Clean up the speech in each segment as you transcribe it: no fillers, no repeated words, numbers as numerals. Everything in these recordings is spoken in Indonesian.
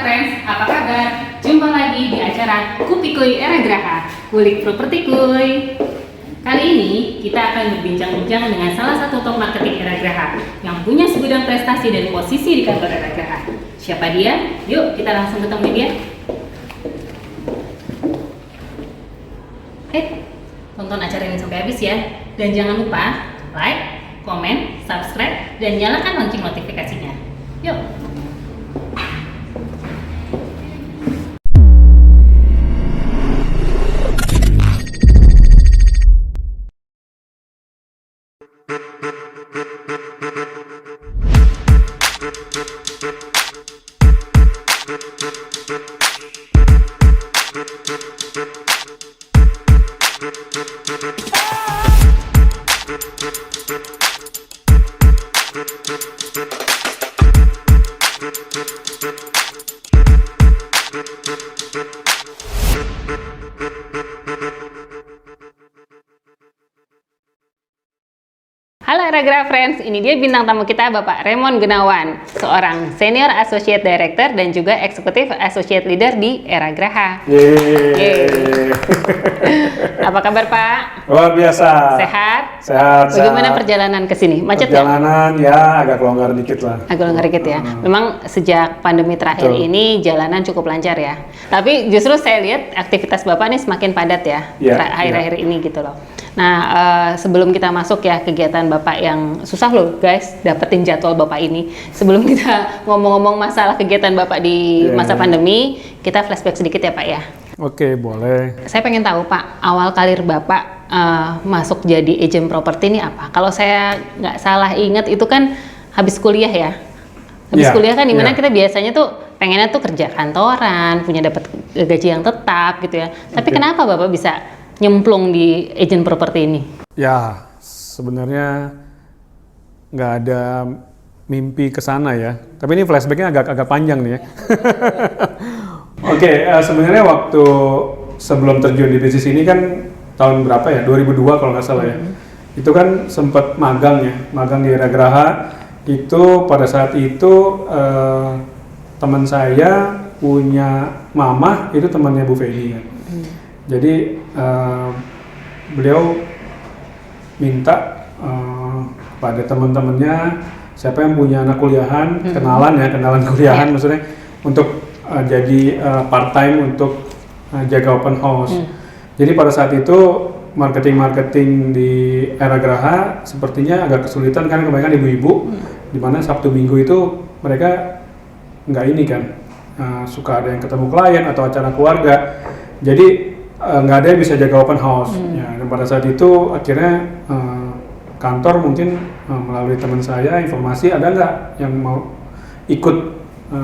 friends, apa kabar? Jumpa lagi di acara Kupikuy Era Graha, kulik properti kuy. Kali ini kita akan berbincang-bincang dengan salah satu top marketing Era Graha yang punya segudang prestasi dan posisi di kantor Era Graha. Siapa dia? Yuk kita langsung ketemu dia. Tonton acara ini sampai habis ya. Dan jangan lupa like, komen, subscribe, dan nyalakan lonceng notifikasinya. Yuk! Halo Era Graha Friends, ini dia bintang tamu kita Bapak Raymond Gunawan, seorang Senior Associate Director dan juga Executive Associate Leader di Era Graha. Yeay. Apa kabar Pak? Luar biasa. Sehat? Sehat. Bagaimana perjalanan ke sini? Macet nggak? Perjalanan ya agak longgar dikit lah. Agak longgar dikit ya. Memang sejak pandemi terakhir Betul. ini jalanan cukup lancar ya. Tapi justru saya lihat aktivitas Bapak ini semakin padat ya, Iya, akhir-akhir ini gitu loh. Nah, sebelum kita masuk ya kegiatan Bapak yang susah loh guys, dapetin jadwal Bapak ini. Sebelum kita ngomong-ngomong masalah kegiatan Bapak di masa pandemi, kita flashback sedikit ya Pak ya. Oke, boleh. Saya pengen tahu Pak, awal karir Bapak masuk jadi agent properti ini apa? Kalau saya nggak salah ingat itu kan habis kuliah ya. Habis Iya, kuliah kan dimana iya. kita biasanya tuh pengennya tuh kerja kantoran, punya dapat gaji yang tetap gitu ya. Tapi Oke. kenapa Bapak bisa nyemplung di agent properti ini? Ya, sebenarnya nggak ada mimpi ke sana ya. Tapi ini flashbacknya agak panjang nih ya. Oke, sebenarnya waktu sebelum terjun di bisnis ini kan tahun berapa ya? 2002 kalau nggak salah ya. Itu kan sempat magang ya, magang di Era Graha. Itu pada saat itu teman saya punya mama itu temannya Bu Feni kan. Jadi beliau minta pada teman-temannya siapa yang punya anak kuliahan, kenalan kuliahan maksudnya untuk jadi part time untuk jaga open house. Jadi pada saat itu marketing di Era Graha sepertinya agak kesulitan karena kebanyakan ibu-ibu, di mana Sabtu Minggu itu mereka nggak ini kan, suka ada yang ketemu klien atau acara keluarga. Jadi nggak ada yang bisa jaga open house. Ya, dan pada saat itu akhirnya kantor mungkin melalui teman saya informasi ada nggak yang mau ikut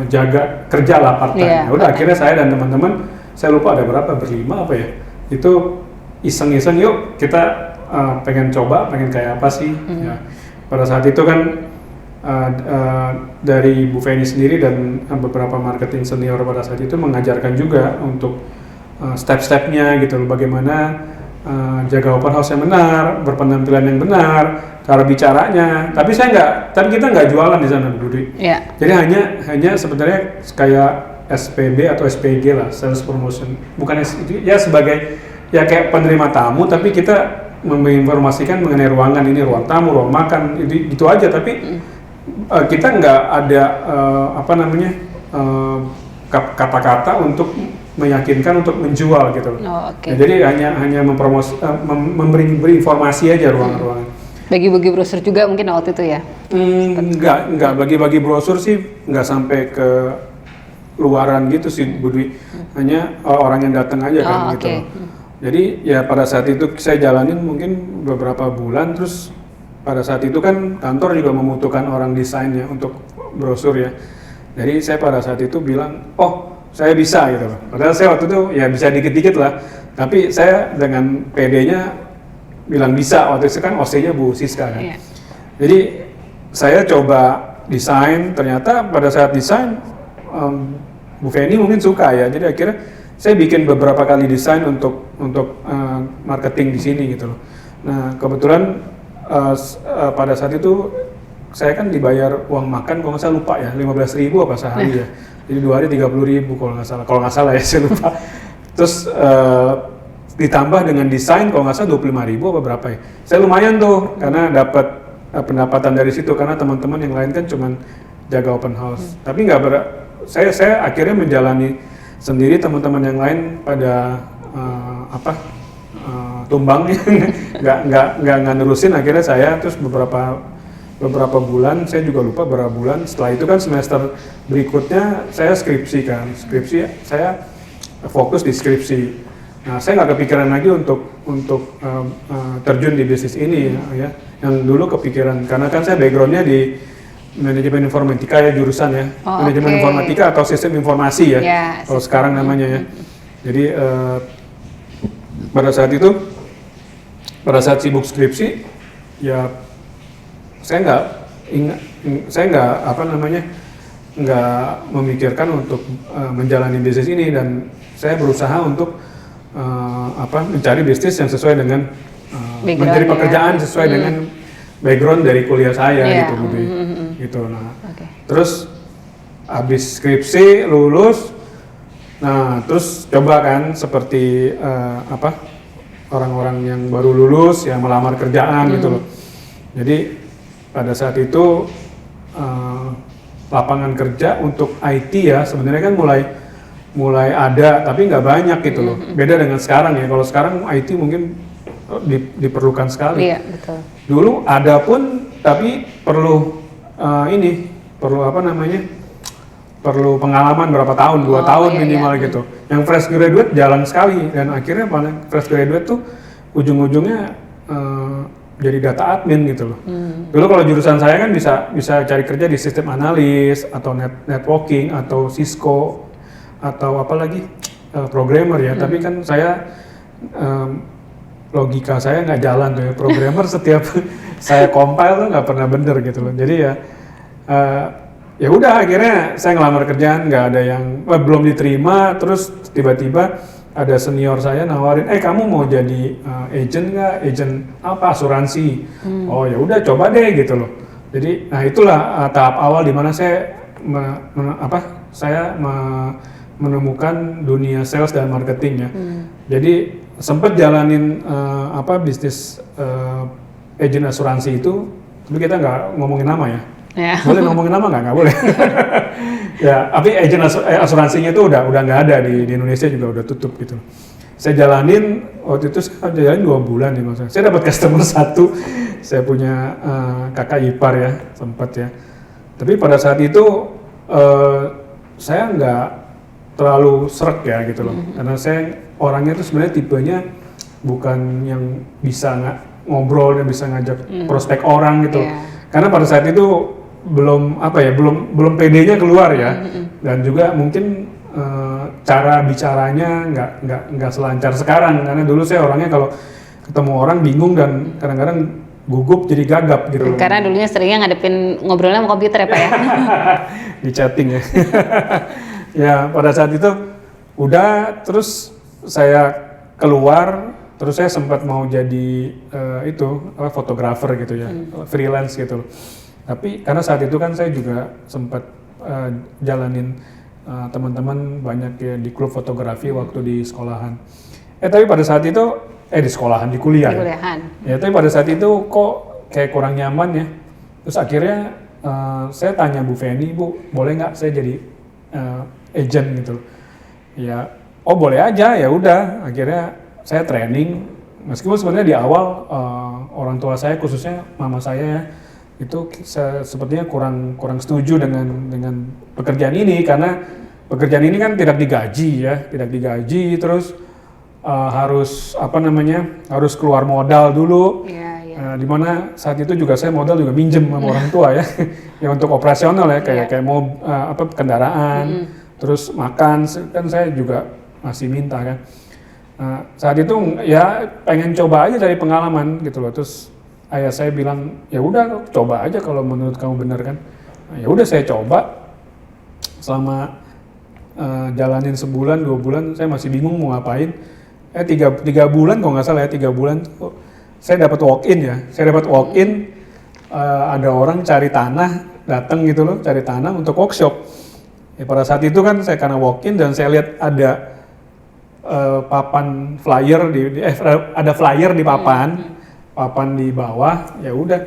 jaga kerja lah part time. Iya, Ya udah akhirnya saya dan teman-teman, saya lupa ada berapa, berlima apa ya, itu iseng-iseng yuk kita pengen coba, pengen kayak apa sih. Ya, pada saat itu kan dari Bu Feni sendiri dan beberapa marketing senior pada saat itu mengajarkan juga untuk step-stepnya gitu loh, bagaimana jaga open house yang benar, berpenampilan yang benar, cara bicaranya. Tapi kita nggak jualan di sana Bu Budi. Iya. Jadi hanya sebenarnya kayak SPB atau SPG lah, sales promotion. Bukan ya sebagai ya kayak penerima tamu, tapi kita menginformasikan mengenai ruangan ini, ruang tamu, ruang makan, itu aja. Tapi kita nggak ada kata-kata untuk meyakinkan untuk menjual gitu. Oh, oke. Ya, jadi hanya memberi informasi aja ruangan-ruangan. Bagi-bagi brosur juga mungkin waktu itu ya? Enggak bagi-bagi brosur sih, nggak sampai ke luaran gitu sih Budi. Hanya orang yang datang aja kan gitu. Oke. Jadi ya pada saat itu saya jalanin mungkin beberapa bulan, terus pada saat itu kan kantor juga membutuhkan orang desain ya untuk brosur ya. Jadi saya pada saat itu bilang, oh saya bisa gitu loh. Padahal saya waktu itu ya bisa dikit-dikit lah. Tapi saya dengan PD-nya bilang bisa. Waktu itu kan OC-nya Bu Siska kan. Iya. Jadi saya coba desain. Ternyata pada saat desain Bu Feni mungkin suka ya. Jadi akhirnya saya bikin beberapa kali desain untuk marketing di sini gitu loh. Nah kebetulan pada saat itu saya kan dibayar uang makan, kalau nggak salah lupa ya, 15.000 apa sehari ya. Jadi 2 hari 30.000 kalau nggak salah ya, saya lupa. Terus ditambah dengan desain kalau nggak salah 25.000 apa berapa ya. Saya lumayan tuh karena dapat pendapatan dari situ, karena teman-teman yang lain kan cuman jaga open house. Tapi saya akhirnya menjalani sendiri, teman-teman yang lain pada tumbang nggak nerusin. Akhirnya saya terus beberapa bulan, saya juga lupa berapa bulan. Setelah itu kan semester berikutnya saya skripsi saya fokus di skripsi. Nah, saya nggak kepikiran lagi untuk terjun di bisnis ini ya. Yang dulu kepikiran, karena kan saya backgroundnya di manajemen informatika ya, jurusan ya, manajemen informatika atau sistem informasi ya, kalau sekarang namanya ya. Jadi pada saat sibuk skripsi ya, saya nggak memikirkan untuk menjalani bisnis ini, dan saya berusaha untuk mencari bisnis yang sesuai dengan mencari pekerjaan sesuai dengan background dari kuliah saya gitu, Budi. Gitu. Nah, terus habis skripsi lulus, nah terus coba kan seperti orang-orang yang baru lulus yang melamar kerjaan gitu loh. Jadi pada saat itu lapangan kerja untuk IT ya sebenarnya kan mulai ada, tapi nggak banyak gitu loh. Beda dengan sekarang ya. Kalau sekarang IT mungkin diperlukan sekali. Iya, betul. Dulu ada pun, tapi perlu perlu pengalaman berapa tahun, 2 tahun minimal gitu. Yang fresh graduate jalan sekali, dan akhirnya fresh graduate tuh ujung-ujungnya jadi data admin gitu loh. Dulu kalau jurusan saya kan bisa cari kerja di sistem analis atau networking atau Cisco atau apalagi programmer ya. Tapi kan saya logika saya nggak jalan tuh ya, programmer setiap saya compile tuh nggak pernah bener gitu loh. Jadi ya udah akhirnya saya ngelamar kerjaan, nggak ada yang belum diterima. Terus tiba-tiba ada senior saya nawarin, kamu mau jadi agent nggak? Agent apa? Asuransi. Oh ya udah coba deh gitu loh. Jadi nah itulah tahap awal di mana saya menemukan dunia sales dan marketing ya. Jadi sempat jalanin bisnis agent asuransi itu, tapi kita nggak ngomongin nama ya. Boleh ngomongin nama nggak? Nggak boleh. Ya, tapi agent asuransinya itu udah nggak ada di Indonesia, juga udah tutup gitu. Saya jalanin waktu itu, saya jalanin 2 bulan ya maksudnya. Saya dapat customer 1, saya punya kakak ipar ya, sempat ya. Tapi pada saat itu saya nggak terlalu srek ya gitu loh, karena saya orangnya tuh sebenarnya tipenya bukan yang bisa ngobrol, yang bisa ngajak prospek orang gitu. Karena pada saat itu belum PD-nya keluar ya, dan juga mungkin cara bicaranya nggak selancar sekarang, karena dulu saya orangnya kalau ketemu orang bingung dan kadang-kadang gugup jadi gagap gitu. Karena dulunya seringnya ngadepin ngobrolnya sama komputer ya Pak ya. Di chatting ya. Ya pada saat itu udah, terus saya keluar, terus saya sempat mau jadi fotografer gitu ya, freelance gitu. Tapi karena saat itu kan saya juga sempat jalanin teman-teman banyak ya di klub fotografi waktu di sekolahan. Tapi pada saat itu di sekolahan, di kuliah. Ya, tapi pada saat itu kok kayak kurang nyaman ya. Terus akhirnya saya tanya Bu Feni, Bu, boleh nggak saya jadi agent gitu? Ya, boleh aja, ya udah. Akhirnya saya training, meskipun sebenarnya di awal orang tua saya, khususnya mama saya ya, itu sepertinya kurang setuju dengan pekerjaan ini, karena pekerjaan ini kan tidak digaji, terus harus harus keluar modal dulu. Dimana saat itu juga saya modal juga minjem sama orang tua ya, ya untuk operasional ya, kayak mau kendaraan, terus makan kan saya juga masih minta kan. Saat itu ya pengen coba aja dari pengalaman gitu loh. Terus ayah saya bilang, ya udah coba aja kalau menurut kamu benar kan. Ya udah saya coba. Selama jalanin sebulan 2 bulan saya masih bingung mau ngapain. 3 bulan kalau nggak salah ya, 3 bulan saya dapat walk-in ya. Saya dapat walk-in, ada orang cari tanah, datang gitu loh, cari tanah untuk workshop. Ya, pada saat itu kan saya karena walk-in dan saya lihat ada papan flyer ada flyer di papan di bawah. Ya udah,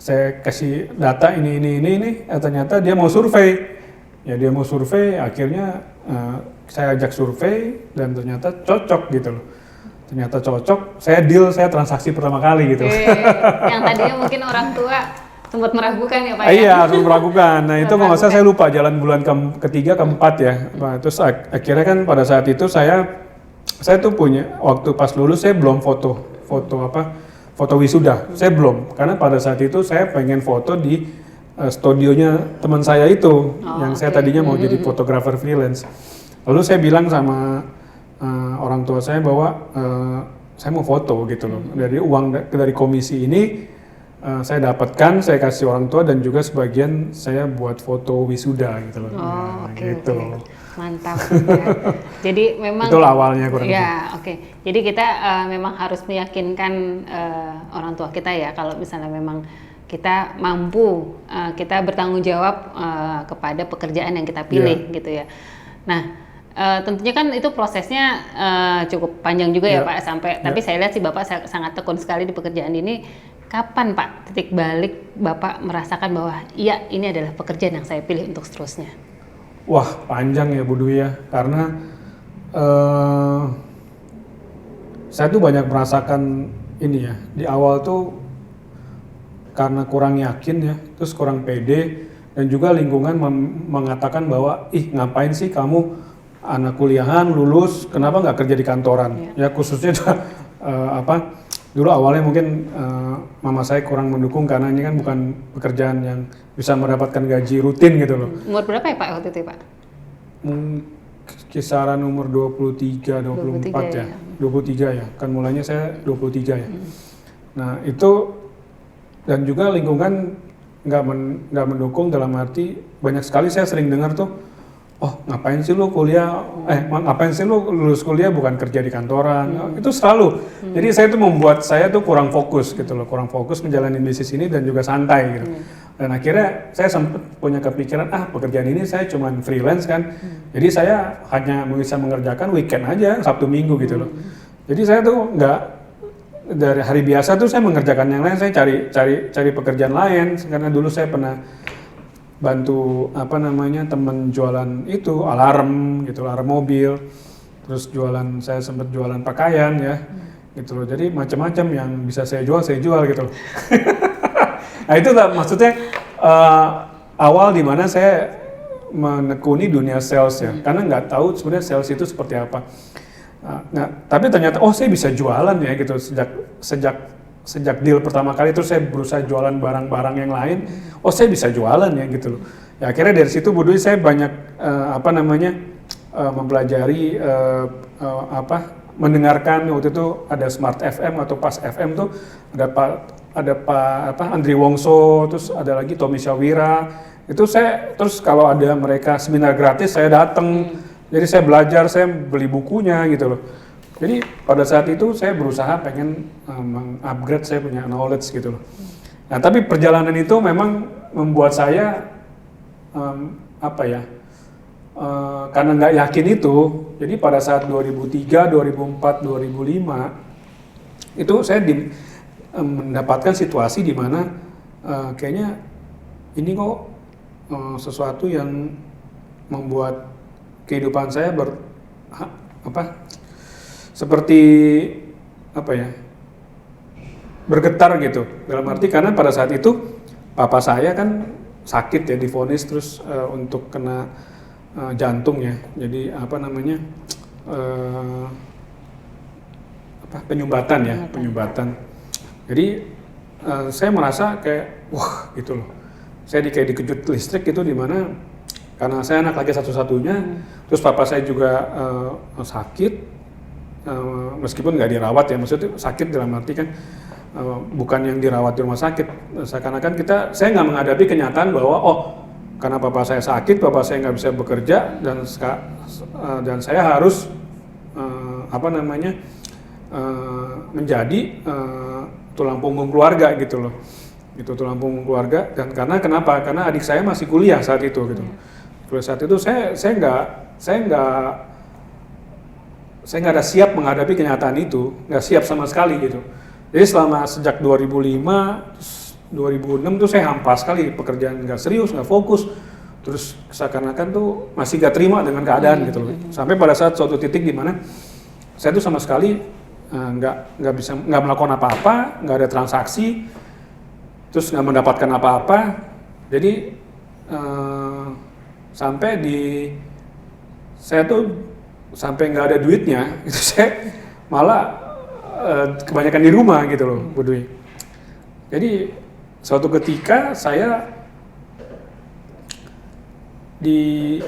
saya kasih data ini. Ternyata dia mau survei. Ya dia mau survei, akhirnya saya ajak survei dan ternyata cocok gitu loh. Ternyata cocok, saya deal, saya transaksi pertama kali gitu. Yang tadinya mungkin orang tua sempat meragukan ya Pak ya? Iya, sempat meragukan. Nah itu kalau nggak salah saya lupa jalan bulan ketiga, keempat ya. Nah, terus akhirnya kan pada saat itu saya tuh punya, waktu pas lulus saya belum foto wisuda. Saya belum, karena pada saat itu saya pengen foto di studionya teman saya itu, yang saya tadinya mau jadi fotografer freelance. Lalu saya bilang sama orang tua saya bahwa saya mau foto gitu loh. Dari uang dari komisi ini saya dapatkan, saya kasih orang tua dan juga sebagian saya buat foto wisuda gitu loh. Oke. Mantap. Ya. Jadi memang itu awalnya kurang lebih. Ya, oke. Jadi kita memang harus meyakinkan orang tua kita ya, kalau misalnya memang kita mampu, kita bertanggung jawab kepada pekerjaan yang kita pilih gitu ya. Nah, tentunya kan itu prosesnya cukup panjang juga ya Pak, sampai tapi saya lihat sih Bapak sangat tekun sekali di pekerjaan ini. Kapan Pak titik balik Bapak merasakan bahwa iya ini adalah pekerjaan yang saya pilih untuk seterusnya? Wah, panjang ya Bu Dwi ya, karena saya tuh banyak merasakan ini ya, di awal tuh karena kurang yakin ya, terus kurang pede, dan juga lingkungan mengatakan bahwa ngapain sih kamu anak kuliahan lulus, kenapa nggak kerja di kantoran? Ya khususnya dulu awalnya mungkin mama saya kurang mendukung karena ini kan bukan pekerjaan yang bisa mendapatkan gaji rutin gitu loh. Umur berapa ya Pak waktu itu Pak? Kisaran umur 23, 24 ya. 23 ya, kan mulainya saya 23 ya. Nah itu, dan juga lingkungan nggak mendukung, dalam arti banyak sekali saya sering dengar tuh, ngapain sih lu kuliah, ngapain sih lu lulus kuliah bukan kerja di kantoran, itu selalu. Jadi saya tuh membuat saya tuh kurang fokus gitu loh, kurang fokus menjalani bisnis ini dan juga santai gitu. Dan akhirnya saya sempat punya kepikiran, pekerjaan ini saya cuman freelance kan, jadi saya hanya bisa mengerjakan weekend aja, Sabtu Minggu gitu loh. Jadi saya tuh nggak, dari hari biasa tuh saya mengerjakan yang lain, saya cari pekerjaan lain, karena dulu saya pernah bantu temen jualan itu alarm gitu, alarm mobil, terus saya sempat jualan pakaian ya gitu loh. Jadi macam-macam yang bisa saya jual gitu loh. Nah itu maksudnya awal dimana saya menekuni dunia sales ya, karena nggak tahu sebenarnya sales itu seperti apa. Nah tapi ternyata saya bisa jualan ya gitu. Sejak deal pertama kali itu saya berusaha jualan barang-barang yang lain, saya bisa jualan ya gitu loh. Ya akhirnya dari situ Bu Dwi saya banyak mempelajari mendengarkan. Waktu itu ada Smart FM atau Pas FM tuh ada Pak Andri Wongso, terus ada lagi Tommy Syawira. Itu saya terus kalau ada mereka seminar gratis saya datang. Jadi saya belajar, saya beli bukunya gitu loh. Jadi pada saat itu saya berusaha pengen mengupgrade saya punya knowledge gitu loh. Nah tapi perjalanan itu memang membuat saya karena nggak yakin itu. Jadi pada saat 2003, 2004, 2005 itu saya mendapatkan situasi di mana kayaknya ini kok sesuatu yang membuat kehidupan saya seperti bergetar gitu, dalam arti karena pada saat itu papa saya kan sakit ya, divonis terus untuk kena jantung ya, jadi penyumbatan. Jadi saya merasa kayak wah gitu loh, saya kayak dikejut listrik gitu, dimana karena saya anak laki satu-satunya, terus papa saya juga sakit. Meskipun nggak dirawat ya, maksudnya sakit dalam arti kan bukan yang dirawat di rumah sakit. Seakan-akan saya nggak menghadapi kenyataan bahwa karena papa saya sakit, papa saya nggak bisa bekerja, dan saya harus menjadi tulang punggung keluarga gitu loh. Itu tulang punggung keluarga. Dan karena kenapa? Karena adik saya masih kuliah saat itu gitu. Pada saat itu saya nggak ada siap menghadapi kenyataan itu, nggak siap sama sekali gitu. Jadi sejak 2005, terus 2006 tuh saya hampa sekali, pekerjaan nggak serius, nggak fokus, terus seakan-akan tuh masih nggak terima dengan keadaan gitu loh. Sampai pada saat suatu titik di mana saya tuh sama sekali nggak melakukan apa-apa, nggak ada transaksi, terus nggak mendapatkan apa-apa. Jadi saya tuh sampai nggak ada duitnya, itu saya malah kebanyakan di rumah gitu loh, Bu Dwi. Jadi suatu ketika saya di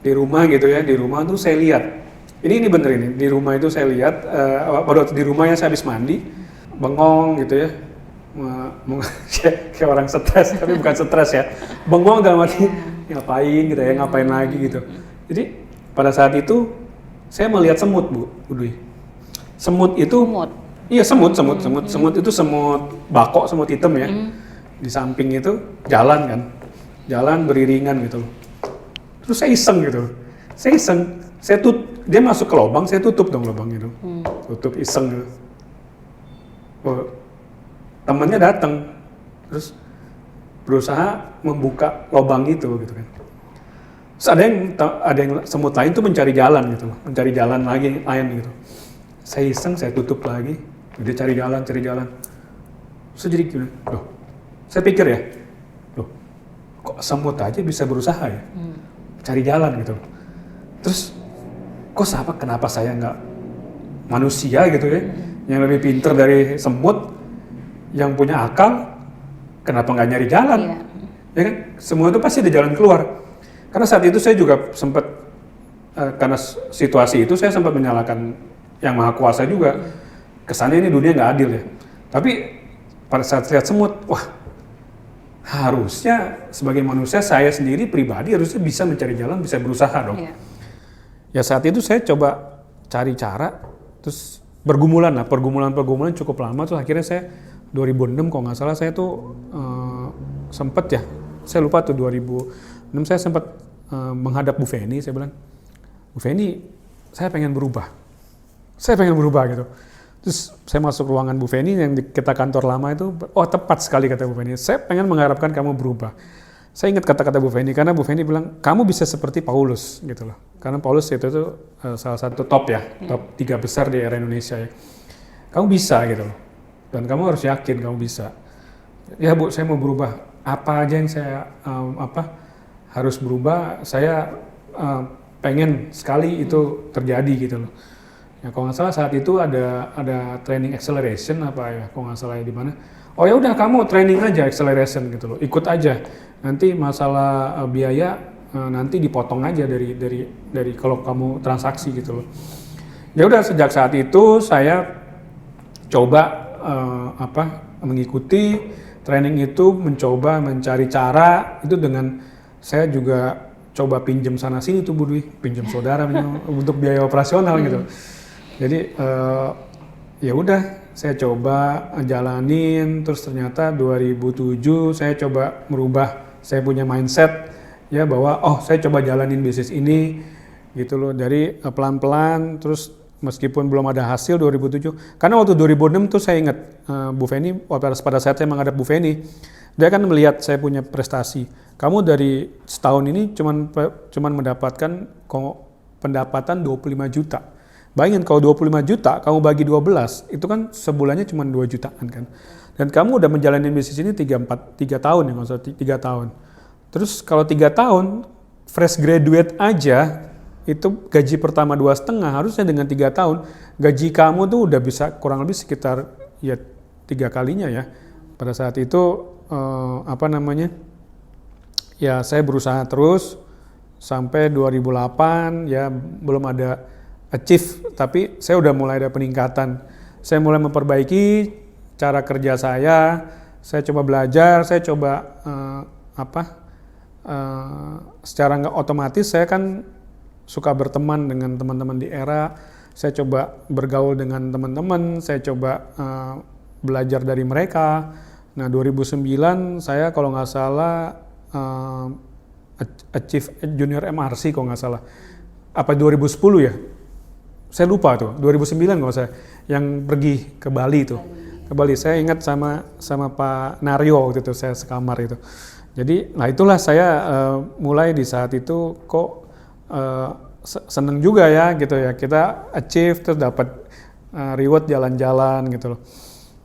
rumah gitu ya, di rumah tuh saya lihat ini bener ini, di rumah itu saya lihat di rumahnya saya habis mandi, bengong gitu ya, kayak orang stres, tapi bukan stres ya, bengong dalam arti ngapain gitu ya, ngapain lagi gitu. Jadi pada saat itu saya melihat semut, Bu Dwi. Semut itu, iya semut itu semut bako, semut hitam ya. Di samping itu jalan beriringan gitu. Terus saya iseng gitu, dia masuk ke lubang, saya tutup dong lubang itu, tutup iseng gitu. Oh, temennya datang, terus berusaha membuka lubang itu gitu kan. Terus ada yang semut lain tuh mencari jalan gitu, mencari jalan lain gitu. Saya iseng, saya tutup lagi, dia cari jalan. Terus jadi gini, loh, saya pikir ya, loh, kok semut aja bisa berusaha ya, cari jalan gitu. Terus, kenapa saya nggak manusia gitu ya, yang lebih pinter dari semut, yang punya akal, kenapa nggak nyari jalan? Ya kan, semua itu pasti ada jalan keluar. Karena saat itu saya juga sempat, karena situasi itu saya sempat menyalahkan yang Maha Kuasa juga. Kesannya ini dunia nggak adil ya. Tapi pada saat lihat semut, wah, harusnya sebagai manusia saya sendiri pribadi harusnya bisa mencari jalan, bisa berusaha dong. Ya saat itu saya coba cari cara, terus pergumulan cukup lama tuh akhirnya saya 2006 kalau nggak salah saya tuh sempet ya, saya lupa tuh 2006 saya sempat menghadap Bu Feni, saya bilang, Bu Feni, saya pengen berubah gitu. Terus saya masuk ruangan Bu Feni yang di kita kantor lama itu, tepat sekali kata Bu Feni, saya pengen mengharapkan kamu berubah. Saya ingat kata-kata Bu Feni, karena Bu Feni bilang, kamu bisa seperti Paulus gitu loh. Karena Paulus itu salah satu top 3 besar di era Indonesia ya. Kamu bisa gitu loh, dan kamu harus yakin kamu bisa. Ya Bu, saya mau berubah. Apa aja yang saya harus berubah, saya pengen sekali itu terjadi gitu loh. Ya kalau nggak salah saat itu ada training acceleration kalau nggak salah di mana. Oh ya udah kamu training aja acceleration gitu loh, ikut aja. Nanti masalah biaya nanti dipotong aja dari kalau kamu transaksi gitu loh. Ya udah sejak saat itu saya coba mengikuti training itu, mencoba mencari cara itu dengan saya juga coba pinjam sana sini tuh Bu Dwi, pinjam saudara untuk biaya operasional gitu. Jadi ya udah saya coba jalanin, terus ternyata 2007 saya coba merubah saya punya mindset ya bahwa saya coba jalanin bisnis ini gitu loh, dari pelan-pelan, terus meskipun belum ada hasil 2007. Karena waktu 2006 tuh saya ingat Bu Feni, pada saat saya menghadap Bu Feni, dia kan melihat saya punya prestasi. Kamu dari setahun ini cuman mendapatkan pendapatan 25 juta. Bayangin kalau 25 juta kamu bagi 12, itu kan sebulannya cuma 2 jutaan kan. Dan kamu udah menjalani bisnis ini 3 tahun ya, maksudnya 3 tahun. Terus kalau 3 tahun, fresh graduate aja, itu gaji pertama 2,5, harusnya dengan 3 tahun, gaji kamu tuh udah bisa kurang lebih sekitar ya 3 kalinya ya. Pada saat itu, ya saya berusaha terus, sampai 2008 ya belum ada achieve, tapi saya udah mulai ada peningkatan. Saya mulai memperbaiki cara kerja saya coba belajar, saya coba secara nggak otomatis saya kan suka berteman dengan teman-teman di era, saya coba bergaul dengan teman-teman, saya coba belajar dari mereka. Nah 2009 saya kalau nggak salah achieve junior MRC kalau nggak salah. Apa 2010 ya? Saya lupa tuh, 2009 kalau saya yang pergi ke Bali tuh. Ke Bali, saya ingat sama Pak Naryo waktu itu, saya sekamar itu. Jadi, nah itulah saya mulai di saat itu kok seneng juga ya gitu ya. Kita achieve terus dapat reward jalan-jalan gitu loh.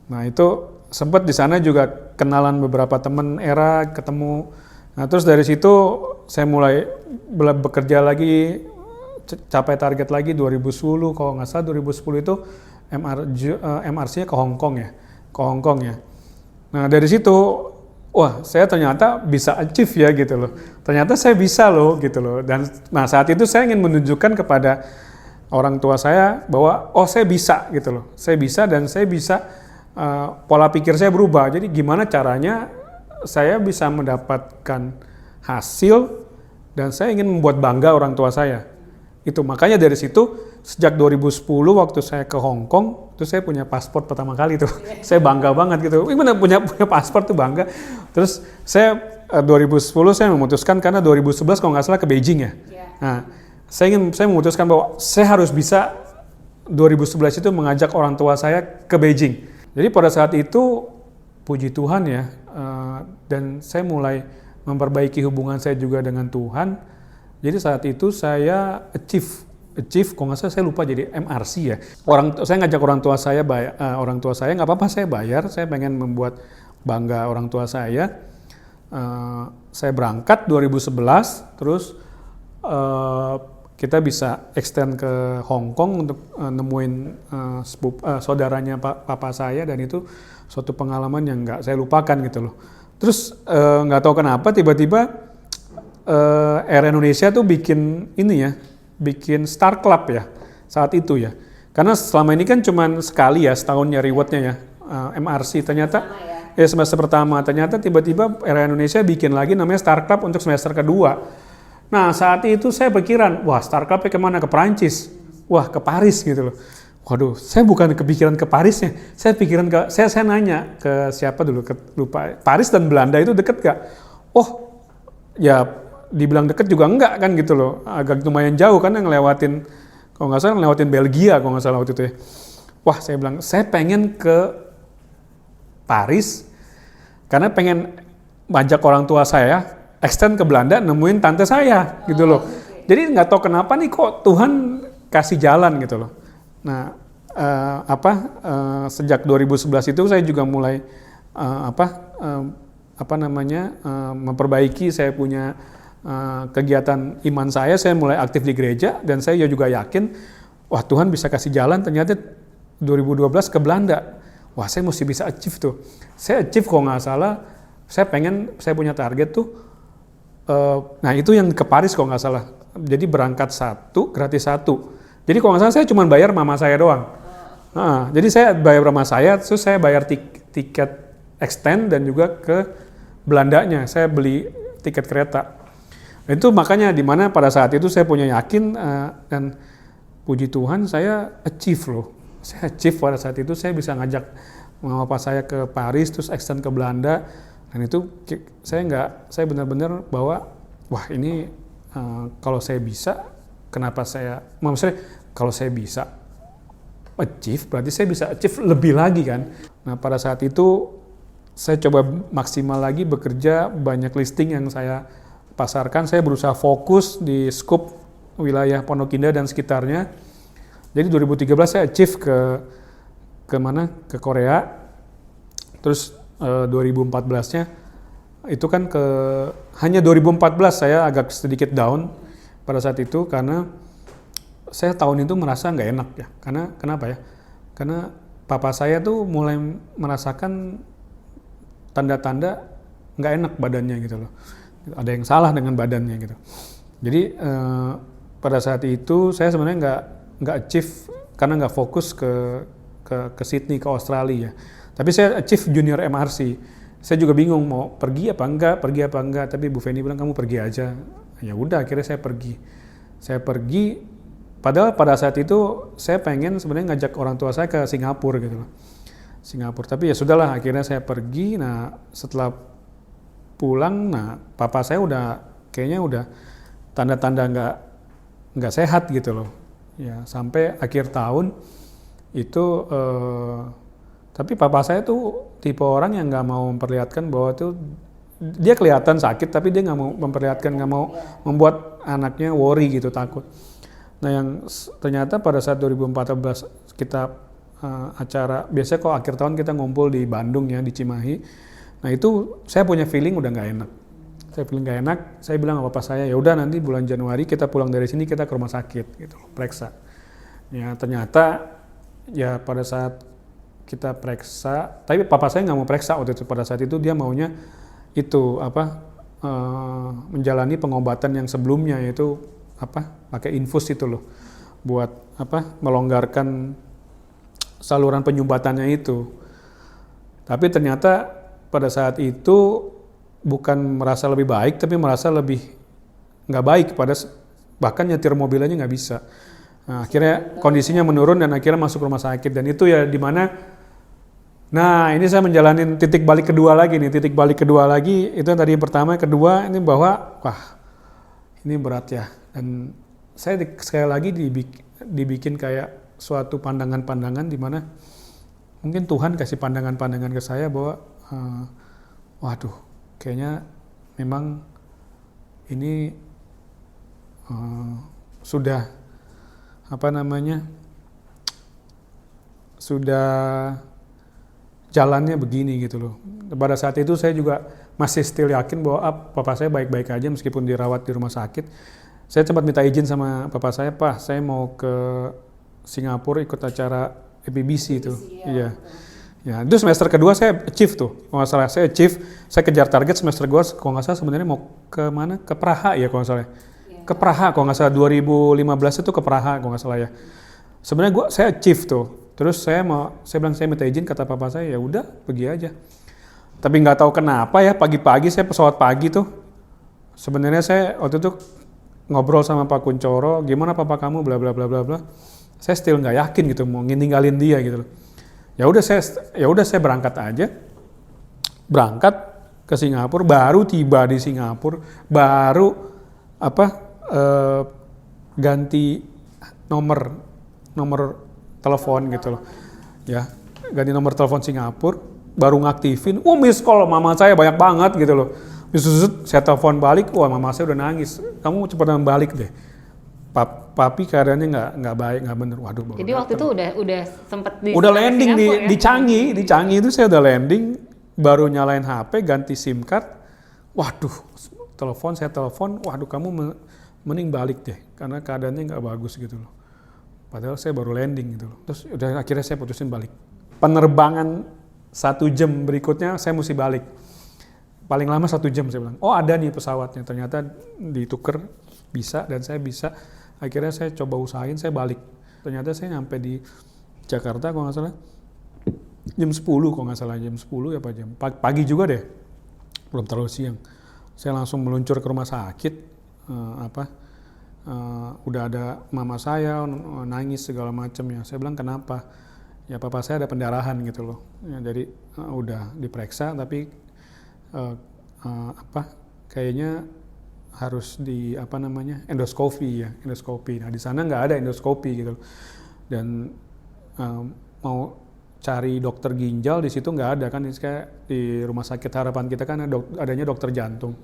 Nah itu sempat di sana juga kenalan beberapa teman era, ketemu. Nah terus dari situ saya mulai bekerja lagi, capai target lagi 2010 kalau nggak salah 2010 itu MRC-nya ke Hong Kong ya. Nah dari situ wah saya ternyata bisa achieve ya gitu loh. Ternyata saya bisa loh gitu loh. Dan nah saat itu saya ingin menunjukkan kepada orang tua saya bahwa oh saya bisa gitu loh. Saya bisa dan saya bisa pola pikir saya berubah. Jadi gimana caranya saya bisa mendapatkan hasil dan saya ingin membuat bangga orang tua saya. Itu makanya dari situ sejak 2010 waktu saya ke Hong Kong itu saya punya paspor pertama kali tuh. Saya bangga banget gitu. Gimana punya paspor tuh bangga. Terus saya 2010 saya memutuskan karena 2011 kalau nggak salah ke Beijing ya. Nah, saya memutuskan bahwa saya harus bisa 2011 itu mengajak orang tua saya ke Beijing. Jadi pada saat itu puji Tuhan ya dan saya mulai memperbaiki hubungan saya juga dengan Tuhan. Jadi saat itu saya achieve, kalau nggak salah saya lupa jadi MRC ya. Saya ngajak orang tua saya nggak apa-apa saya bayar, saya pengen membuat bangga orang tua saya. Saya berangkat 2011, terus kita bisa extend ke Hong Kong untuk nemuin saudaranya papa saya dan itu suatu pengalaman yang nggak saya lupakan gitu loh. Terus nggak tahu kenapa tiba-tiba Air Indonesia tuh bikin Star Club ya saat itu ya. Karena selama ini kan cuman sekali ya setahunnya rewardnya ya MRC ternyata ya semester pertama ternyata tiba-tiba Air Indonesia bikin lagi namanya Star Club untuk semester kedua. Nah saat itu saya pikiran wah Star Clubnya kemana? Ke Perancis, wah ke Paris gitu loh. Waduh, saya bukan kepikiran ke Parisnya, saya nanya ke siapa dulu, lupa. Paris dan Belanda itu deket gak? Oh ya dibilang deket juga enggak kan gitu loh, agak lumayan jauh kan yang ngelewatin, kalau nggak salah ngelewatin Belgia kalau nggak salah waktu itu ya. Wah saya bilang, saya pengen ke Paris karena pengen ngajak orang tua saya extend ke Belanda nemuin tante saya gitu loh. Jadi nggak tahu kenapa nih kok Tuhan kasih jalan gitu loh. Nah sejak 2011 itu saya juga mulai memperbaiki saya punya kegiatan iman saya mulai aktif di gereja dan saya juga yakin wah Tuhan bisa kasih jalan. Ternyata 2012 ke Belanda, wah saya mesti bisa achieve tuh. Saya achieve kalau nggak salah, saya punya target tuh, nah itu yang ke Paris kalau nggak salah. Jadi berangkat 1, gratis 1. Jadi kalau nggak salah saya cuma bayar mama saya doang. Nah, jadi saya bayar mama saya, terus saya bayar tiket extend dan juga ke Belandanya. Saya beli tiket kereta. Itu makanya dimana pada saat itu saya punya yakin dan puji Tuhan saya achieve loh. Saya achieve pada saat itu saya bisa ngajak mama papa saya ke Paris terus extend ke Belanda dan itu saya benar-benar bahwa wah ini kalau saya bisa maksudnya kalau saya bisa achieve berarti saya bisa achieve lebih lagi kan. Nah pada saat itu saya coba maksimal lagi bekerja, banyak listing yang saya pasarkan, saya berusaha fokus di scope wilayah Pondok Indah dan sekitarnya. Jadi 2013 saya achieve ke mana? Ke Korea. Terus 2014-nya itu kan hanya 2014 saya agak sedikit down pada saat itu karena saya tahun itu merasa nggak enak ya. Karena kenapa ya? Karena papa saya tuh mulai merasakan tanda-tanda nggak enak badannya gitu loh. Ada yang salah dengan badannya gitu. Jadi pada saat itu saya sebenarnya nggak achieve karena nggak fokus ke Sydney, ke Australia. Tapi saya achieve junior MRC. Saya juga bingung mau pergi apa enggak. Tapi Bu Feni bilang kamu pergi aja. Ya udah akhirnya saya pergi. Padahal pada saat itu saya pengen sebenarnya ngajak orang tua saya ke Singapura gitu loh. Singapura. Tapi ya sudahlah, akhirnya saya pergi. Nah setelah pulang, nah papa saya kayaknya udah tanda-tanda nggak sehat gitu loh. Ya sampai akhir tahun itu, tapi papa saya tuh tipe orang yang nggak mau memperlihatkan bahwa tuh dia kelihatan sakit, tapi dia nggak mau memperlihatkan, nggak mau membuat anaknya worry gitu, takut. Nah yang ternyata pada saat 2014 kita acara, biasanya kalau akhir tahun kita ngumpul di Bandung ya, di Cimahi. Nah itu saya punya feeling udah nggak enak. Saya bilang sama bapak saya, ya udah nanti bulan Januari kita pulang dari sini, kita ke rumah sakit gitu, periksa. Ya ternyata ya pada saat kita periksa, tapi papa saya nggak mau periksa waktu itu. Pada saat itu dia maunya itu menjalani pengobatan yang sebelumnya, yaitu pakai infus itu loh, buat melonggarkan saluran penyumbatannya itu. Tapi ternyata pada saat itu bukan merasa lebih baik, tapi merasa lebih nggak baik, bahkan nyetir mobil aja nggak bisa. Nah, akhirnya kondisinya menurun dan akhirnya masuk rumah sakit. Dan itu ya dimana, nah ini saya menjalani titik balik kedua lagi nih. Titik balik kedua lagi itu tadi yang pertama, kedua ini bahwa wah ini berat ya. Dan saya sekali lagi dibikin kayak suatu pandangan-pandangan di mana mungkin Tuhan kasih pandangan-pandangan ke saya bahwa waduh kayaknya memang ini sudah sudah jalannya begini gitu loh. Pada saat itu saya juga masih still yakin bahwa papa saya baik-baik aja meskipun dirawat di rumah sakit. Saya sempat minta izin sama papa saya, Pak, saya mau ke Singapura ikut acara EPBC itu. Iya. Ya, itu semester kedua saya achieve tuh. Kalau nggak salah saya achieve, saya kejar target semester kedua. Kalau nggak salah sebenarnya mau ke mana? Ke Praha ya kalau nggak salah. Ke Praha kalau nggak salah 2015 itu ke Praha kalau nggak salah ya. Sebenarnya saya achieve tuh. Terus saya bilang saya minta izin, kata papa saya ya udah pergi aja. Tapi nggak tahu kenapa ya pagi-pagi saya pesawat pagi tuh. Sebenarnya saya waktu itu ngobrol sama Pak Kuncoro, gimana papa kamu bla bla bla bla bla. Saya still nggak yakin gitu mau ninggalin dia gitu loh. Ya udah saya berangkat aja. Berangkat ke Singapura, baru tiba di Singapura, baru ganti nomor telepon gitu loh. Ya, ganti nomor telepon Singapura, baru ngaktifin. Miss call mama saya banyak banget gitu loh. Saya telepon balik, wah mama saya udah nangis. Kamu cepetan balik deh. Papi keadaannya nggak baik, nggak bener. Waduh. Jadi waktu itu udah sempet udah landing Singapura, di Changi itu saya udah landing, baru nyalain HP, ganti SIM card. Waduh, saya telepon, waduh kamu mending balik deh, karena keadaannya nggak bagus gitu loh. Padahal saya baru landing gitu loh. Terus udah akhirnya saya putusin balik. Penerbangan 1 jam berikutnya saya mesti balik. Paling lama 1 jam saya bilang. Oh ada nih pesawatnya, ternyata ditukar bisa dan saya bisa. Akhirnya saya coba usahain, saya balik. Ternyata saya nyampe di Jakarta kalau nggak salah jam 10 kalau nggak salah, jam 10 ya Pak, jam pagi juga deh, belum terlalu siang. Saya langsung meluncur ke rumah sakit, udah ada mama saya nangis segala macam ya. Saya bilang kenapa? Ya papa saya ada pendarahan gitu loh. Ya, jadi udah diperiksa tapi kayaknya harus di endoskopi. Nah di sana nggak ada endoskopi gitu, dan mau cari dokter ginjal di situ nggak ada kan. Kayak di rumah sakit harapan kita kan adanya dokter jantung.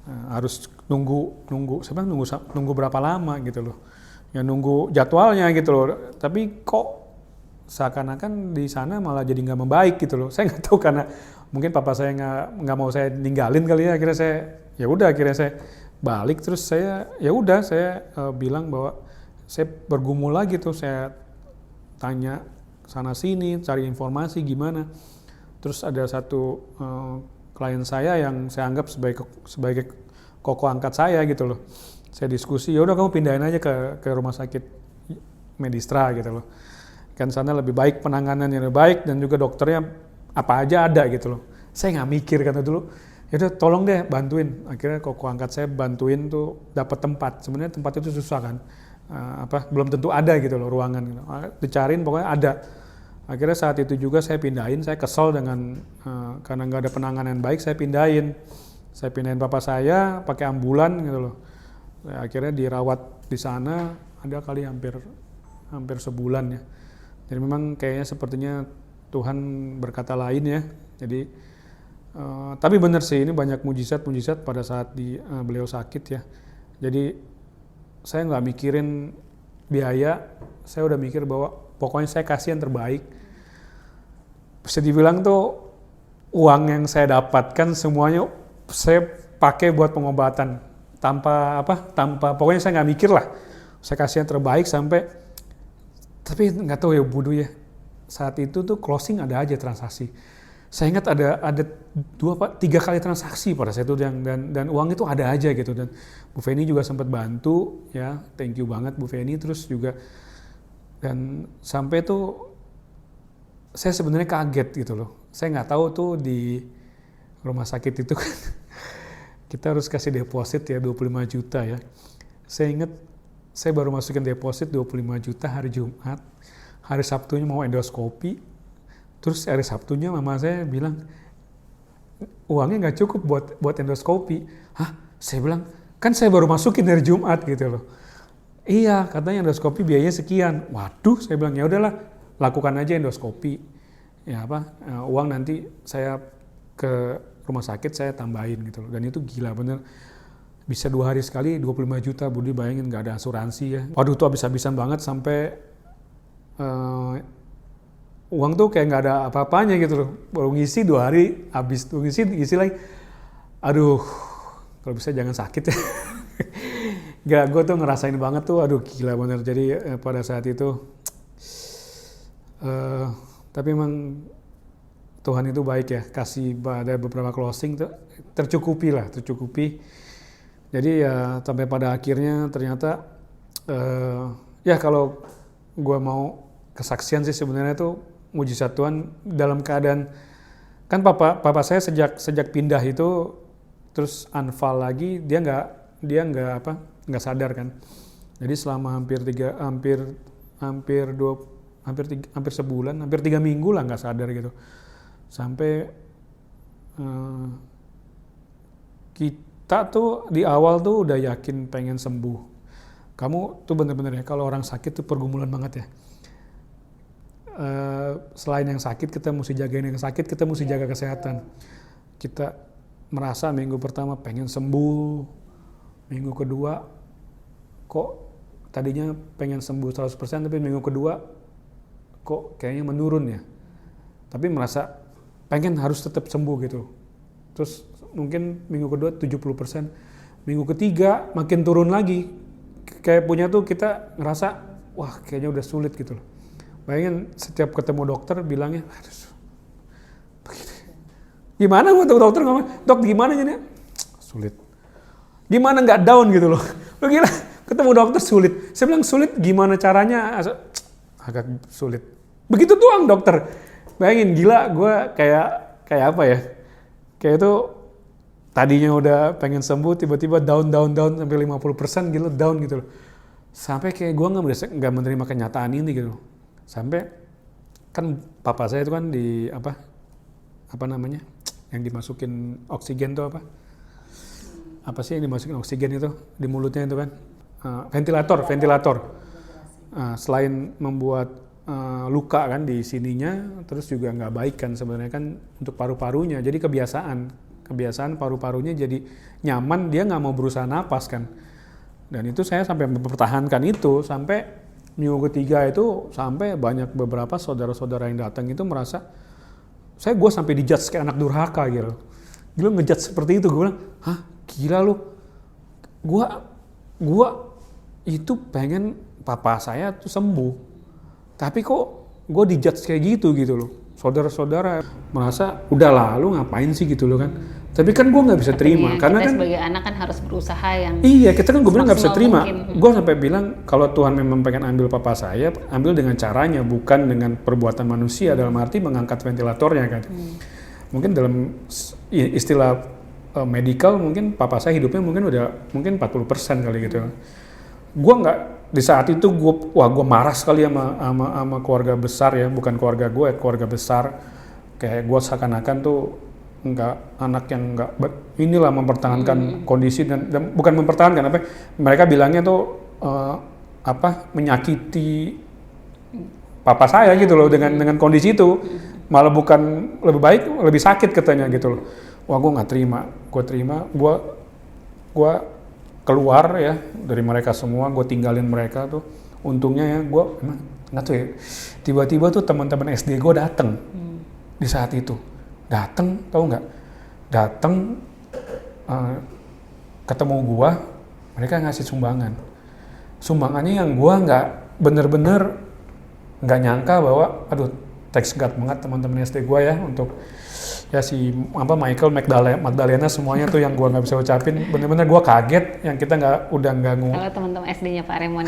Harus nunggu berapa lama gitu loh, ya nunggu jadwalnya gitu loh. Tapi kok seakan-akan di sana malah jadi nggak membaik gitu loh. Saya nggak tahu, karena mungkin papa saya nggak mau saya ninggalin kali ya. Akhirnya saya balik. Terus saya bilang bahwa saya bergumul lagi tuh, saya tanya sana sini cari informasi gimana. Terus ada satu klien saya yang saya anggap sebagai koko angkat saya gitu loh. Saya diskusi, ya udah kamu pindahin aja ke rumah sakit Medistra gitu loh. Kan sana lebih baik, penanganannya lebih baik, dan juga dokternya apa aja ada gitu loh. Saya nggak mikir kata dulu. Ya udah tolong deh bantuin. Akhirnya koko angkat saya bantuin tuh dapat tempat. Sebenarnya tempat itu susah kan. Belum tentu ada gitu loh ruangan gitu. Dicariin pokoknya ada. Akhirnya saat itu juga saya pindahin, saya kesel dengan karena nggak ada penanganan baik, saya pindahin papa saya pakai ambulan gitu loh. Akhirnya dirawat di sana ada kali hampir sebulan ya. Jadi memang kayaknya sepertinya Tuhan berkata lain ya. Jadi tapi benar sih, ini banyak mujizat pada saat beliau sakit ya. Jadi saya nggak mikirin biaya, saya udah mikir bahwa pokoknya saya kasih yang terbaik. Bisa dibilang tuh uang yang saya dapatkan semuanya saya pakai buat pengobatan tanpa pokoknya saya nggak mikir lah. Saya kasih yang terbaik sampai, tapi nggak tahu ya bodoh ya. Saat itu tuh closing ada aja transaksi. Saya ingat ada 2-3 kali transaksi pada saat itu dan uang itu ada aja gitu. Dan Bu Feni juga sempat bantu ya, thank you banget Bu Feni. Terus juga dan sampai tuh saya sebenarnya kaget gitu loh. Saya nggak tahu tuh di rumah sakit itu kan kita harus kasih deposit ya 25 juta ya. Saya ingat saya baru masukin deposit 25 juta hari Jumat. Hari Sabtunya mau endoskopi. Terus hari Sabtunya mama saya bilang uangnya nggak cukup buat endoskopi. Hah? Saya bilang kan saya baru masukin dari Jumat gitu loh. Iya, katanya endoskopi biayanya sekian. Waduh, saya bilang ya udahlah, lakukan aja endoskopi. Ya uang nanti saya ke rumah sakit saya tambahin gitu loh. Dan itu gila bener. Bisa 2 hari sekali 25 juta, Budi bayangin nggak ada asuransi ya. Waduh tuh habis-habisan banget sampai uang tuh kayak nggak ada apa-apanya gitu loh. Baru ngisi 2 hari, habis tuh ngisi lagi. Aduh, kalau bisa jangan sakit ya. Gak, gue tuh ngerasain banget tuh, aduh gila bener. Jadi pada saat itu, tapi emang Tuhan itu baik ya, kasih ada beberapa closing tercukupi. Jadi ya sampai pada akhirnya ternyata, ya kalau gue mau kesaksian sih sebenarnya tuh mujizat Tuhan dalam keadaan, kan papa saya sejak pindah itu terus anfal lagi, dia nggak sadar kan. Jadi selama hampir sebulan, hampir 3 minggu lah nggak sadar gitu. Sampai kita tuh di awal tuh udah yakin pengen sembuh. Kamu tuh bener-bener ya, kalau orang sakit tuh pergumulan banget ya. Selain yang sakit, kita mesti jagain yang sakit, kita mesti jaga kesehatan. Kita merasa minggu pertama pengen sembuh, minggu kedua kok tadinya pengen sembuh 100%, tapi minggu kedua kok kayaknya menurun ya. Tapi merasa pengen harus tetap sembuh gitu. Terus mungkin minggu kedua 70%, minggu ketiga makin turun lagi. Kayak punya tuh kita ngerasa, wah kayaknya udah sulit gitu loh. Bayangin setiap ketemu dokter bilangnya, aduh, begitu. Gimana gue tuh dokter ngomong, dok gimana ini? Sulit. Gimana nggak down gitu loh. Lo gila, ketemu dokter sulit. Saya bilang sulit, gimana caranya? Agak sulit. Begitu doang dokter. Bayangin gila, gue kayak apa ya? Kayak itu tadinya udah pengen sembuh, tiba-tiba down sampai 50% gitu, down gitu loh. Sampai kayak gue nggak menerima kenyataan ini gitu. Sampai kan papa saya itu kan di apa namanya? Yang dimasukin oksigen tuh apa? Apa sih yang dimasukin oksigen itu di mulutnya itu kan? Ventilator. Selain membuat luka kan di sininya, terus juga nggak baik kan sebenarnya kan untuk paru-parunya. Jadi kebiasaan paru-parunya jadi nyaman, dia nggak mau berusaha napas kan. Dan itu saya sampai mempertahankan itu sampai minggu ketiga itu, sampai banyak beberapa saudara-saudara yang datang itu merasa gue sampai dijudge kayak anak durhaka gitu. Gila ngejudge seperti itu, gue bilang, hah gila lu, gue itu pengen papa saya tuh sembuh, tapi kok gue dijudge kayak gitu loh. Saudara-saudara merasa udah lu ngapain sih gitu loh kan. Tapi kan gue nggak bisa terima, karena kita kan sebagai anak kan harus berusaha yang iya, kita kan gue bilang nggak bisa terima. Mungkin. Gue sampai bilang kalau Tuhan memang pengen ambil papa saya, ambil dengan caranya, bukan dengan perbuatan manusia, dalam arti mengangkat ventilatornya kan. Mungkin dalam istilah medikal mungkin papa saya hidupnya mungkin 40% kali gitu. Gue di saat itu gue marah sekali sama keluarga besar ya, bukan keluarga gue, keluarga besar. Kayak gue seakan-akan tuh anak yang inilah mempertahankan kondisi dan bukan mempertahankan apa, mereka bilangnya tuh menyakiti papa saya gitu loh dengan kondisi itu, malah bukan lebih baik, lebih sakit katanya gitu loh. Wah, gue nggak terima, gue keluar ya dari mereka semua, gue tinggalin mereka tuh. Untungnya ya gue emang nggak tahu ya, tiba-tiba tuh teman-teman SD gue dateng di saat itu, tahu nggak? Dateng ketemu gue, mereka ngasih sumbangannya yang gue nggak bener-bener nggak nyangka bahwa, aduh, thanks God banget teman-teman SD gue ya untuk ya si Michael, Magdalena semuanya tuh yang gue nggak bisa ucapin, bener-bener gue kaget yang kita udah nggak Kalau teman-teman SD-nya Pak Raymond